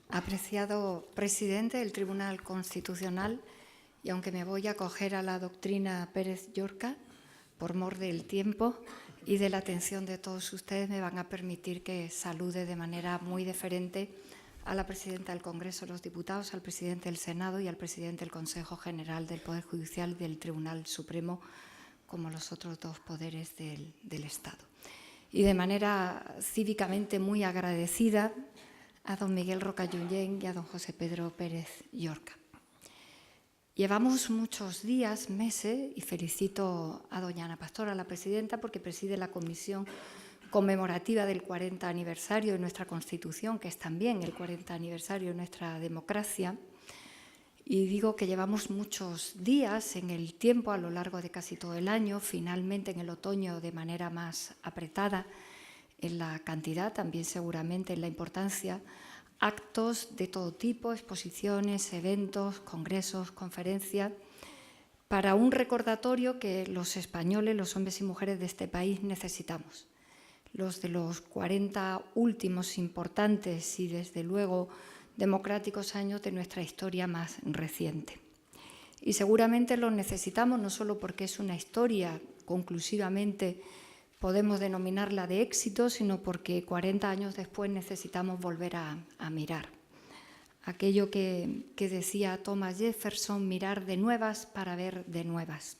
Apreciado presidente del Tribunal Constitucional, y aunque me voy a acoger a la doctrina Pérez Llorca, por mor del tiempo y de la atención de todos ustedes, me van a permitir que salude de manera muy deferente a la presidenta del Congreso de los Diputados, al presidente del Senado y al presidente del Consejo General del Poder Judicial y del Tribunal Supremo, como los otros dos poderes del Estado. Y de manera cívicamente muy agradecida a don Miguel Rocajunyent y a don José Pedro Pérez Llorca. Llevamos muchos días, meses, y felicito a doña Ana Pastora, la presidenta, porque preside la comisión conmemorativa del 40 aniversario de nuestra Constitución, que es también el 40 aniversario de nuestra democracia. Y digo que llevamos muchos días en el tiempo, a lo largo de casi todo el año, finalmente en el otoño de manera más apretada en la cantidad, también seguramente en la importancia, actos de todo tipo, exposiciones, eventos, congresos, conferencias, para un recordatorio que los españoles, los hombres y mujeres de este país necesitamos. Los de los 40 últimos importantes y, desde luego, democráticos años de nuestra historia más reciente. Y seguramente los necesitamos no solo porque es una historia conclusivamente podemos denominarla de éxito, sino porque 40 años después necesitamos volver a mirar. Aquello que decía Thomas Jefferson, mirar de nuevas para ver de nuevas.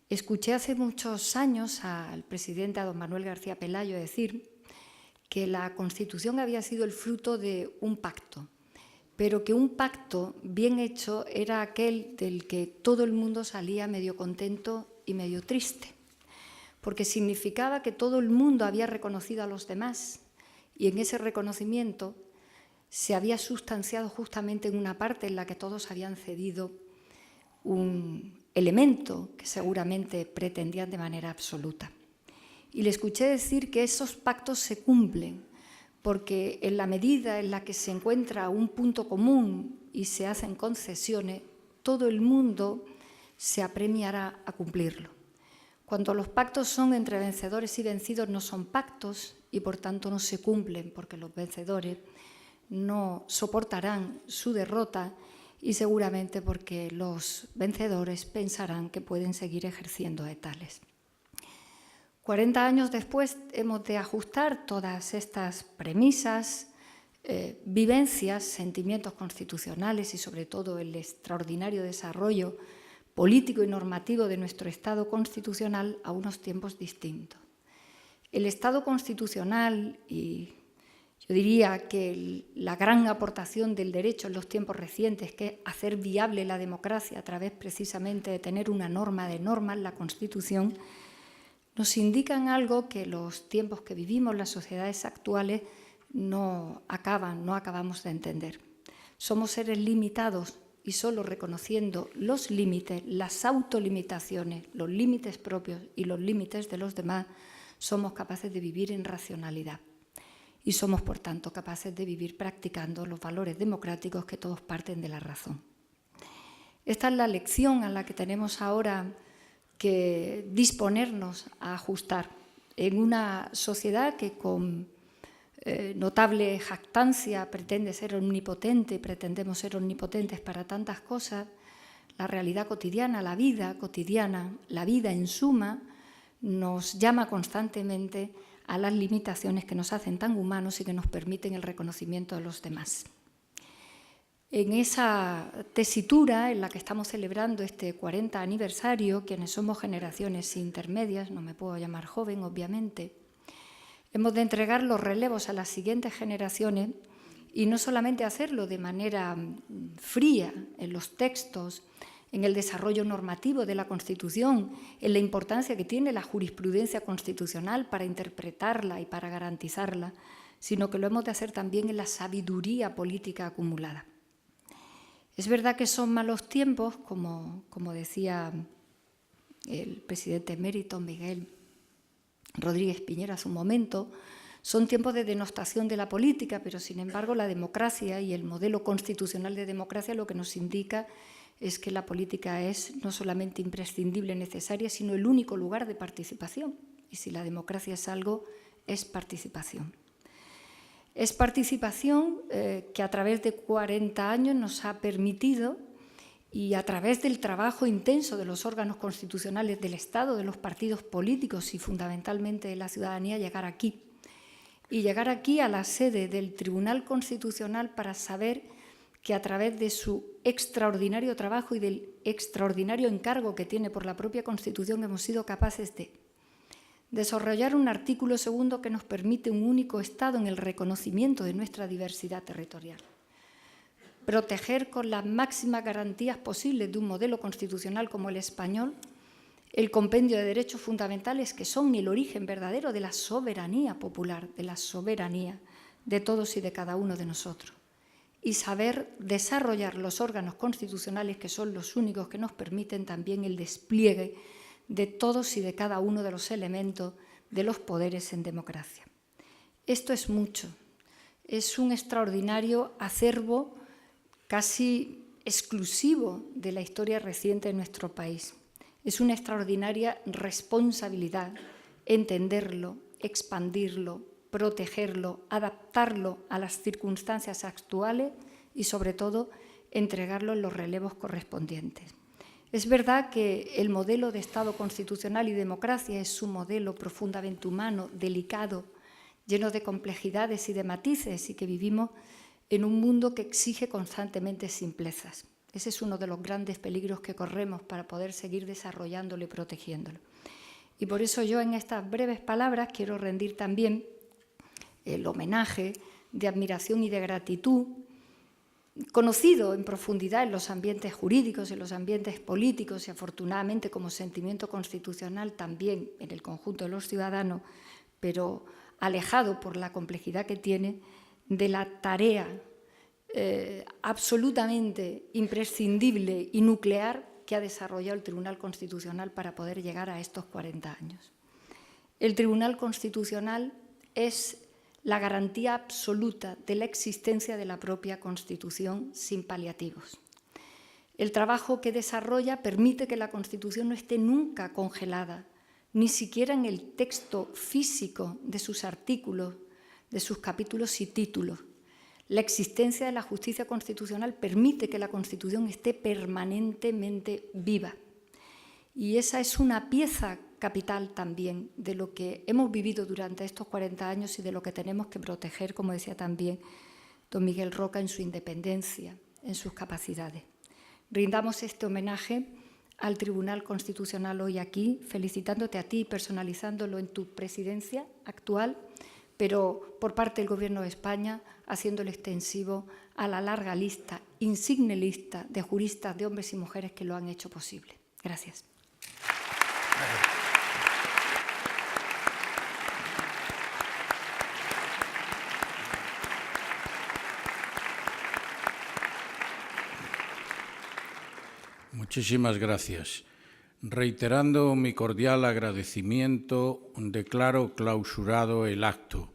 Escuché hace muchos años al presidente, a don Manuel García Pelayo, decir que la Constitución había sido el fruto de un pacto, pero que un pacto bien hecho era aquel del que todo el mundo salía medio contento y medio triste, porque significaba que todo el mundo había reconocido a los demás y en ese reconocimiento se había sustanciado justamente en una parte en la que todos habían cedido un elemento que seguramente pretendían de manera absoluta. Y le escuché decir que esos pactos se cumplen porque en la medida en la que se encuentra un punto común y se hacen concesiones, todo el mundo se apremiará a cumplirlo. Cuando los pactos son entre vencedores y vencidos, no son pactos y por tanto no se cumplen, porque los vencedores no soportarán su derrota y seguramente porque los vencedores pensarán que pueden seguir ejerciendo de tales. 40 años después hemos de ajustar todas estas premisas, vivencias, sentimientos constitucionales y sobre todo el extraordinario desarrollo político y normativo de nuestro Estado constitucional a unos tiempos distintos. El Estado constitucional y yo diría que la gran aportación del derecho en los tiempos recientes, que es hacer viable la democracia a través precisamente de tener una norma de normas, la Constitución, nos indican algo que los tiempos que vivimos, las sociedades actuales, no acabamos de entender. Somos seres limitados y solo reconociendo los límites, las autolimitaciones, los límites propios y los límites de los demás, somos capaces de vivir en racionalidad. Y somos, por tanto, capaces de vivir practicando los valores democráticos que todos parten de la razón. Esta es la lección a la que tenemos ahora que disponernos a ajustar en una sociedad que con notable jactancia pretende ser omnipotente, pretendemos ser omnipotentes para tantas cosas. La realidad cotidiana, la vida cotidiana, la vida en suma, nos llama constantemente a las limitaciones que nos hacen tan humanos y que nos permiten el reconocimiento de los demás. En esa tesitura en la que estamos celebrando este 40 aniversario, quienes somos generaciones intermedias, no me puedo llamar joven, obviamente, hemos de entregar los relevos a las siguientes generaciones y no solamente hacerlo de manera fría en los textos, en el desarrollo normativo de la Constitución, en la importancia que tiene la jurisprudencia constitucional para interpretarla y para garantizarla, sino que lo hemos de hacer también en la sabiduría política acumulada. Es verdad que son malos tiempos, como decía el presidente emérito Miguel Rodríguez Piñera hace un momento, son tiempos de denostación de la política, pero sin embargo la democracia y el modelo constitucional de democracia lo que nos indica es que la política es no solamente imprescindible, necesaria, sino el único lugar de participación. Y si la democracia es algo, es participación. Es participación que a través de 40 años nos ha permitido, y a través del trabajo intenso de los órganos constitucionales del Estado, de los partidos políticos y fundamentalmente de la ciudadanía, llegar aquí. Y llegar aquí a la sede del Tribunal Constitucional para saber que a través de su extraordinario trabajo y del extraordinario encargo que tiene por la propia Constitución hemos sido capaces de desarrollar un artículo segundo que nos permite un único Estado en el reconocimiento de nuestra diversidad territorial. Proteger con las máximas garantías posibles de un modelo constitucional como el español el compendio de derechos fundamentales que son el origen verdadero de la soberanía popular, de la soberanía de todos y de cada uno de nosotros. Y saber desarrollar los órganos constitucionales que son los únicos que nos permiten también el despliegue de todos y de cada uno de los elementos de los poderes en democracia. Esto es mucho, es un extraordinario acervo casi exclusivo de la historia reciente de nuestro país. Es una extraordinaria responsabilidad entenderlo, expandirlo, protegerlo, adaptarlo a las circunstancias actuales y, sobre todo, entregarlo en los relevos correspondientes. Es verdad que el modelo de Estado constitucional y democracia es un modelo profundamente humano, delicado, lleno de complejidades y de matices, y que vivimos en un mundo que exige constantemente simplezas. Ese es uno de los grandes peligros que corremos para poder seguir desarrollándolo y protegiéndolo. Y por eso yo en estas breves palabras quiero rendir también el homenaje de admiración y de gratitud conocido en profundidad en los ambientes jurídicos, en los ambientes políticos y afortunadamente como sentimiento constitucional también en el conjunto de los ciudadanos, pero alejado por la complejidad que tiene de la tarea absolutamente imprescindible y nuclear que ha desarrollado el Tribunal Constitucional para poder llegar a estos 40 años. El Tribunal Constitucional es la garantía absoluta de la existencia de la propia Constitución sin paliativos. El trabajo que desarrolla permite que la Constitución no esté nunca congelada, ni siquiera en el texto físico de sus artículos, de sus capítulos y títulos. La existencia de la justicia constitucional permite que la Constitución esté permanentemente viva. Y esa es una pieza capital también de lo que hemos vivido durante estos 40 años y de lo que tenemos que proteger, como decía también don Miguel Roca, en su independencia, en sus capacidades. Rindamos este homenaje al Tribunal Constitucional hoy aquí, felicitándote a ti y personalizándolo en tu presidencia actual, pero por parte del Gobierno de España, haciéndolo extensivo a la larga lista, insigne lista de juristas, de hombres y mujeres que lo han hecho posible. Gracias.
Muchísimas gracias. Reiterando mi cordial agradecimiento, declaro clausurado el acto.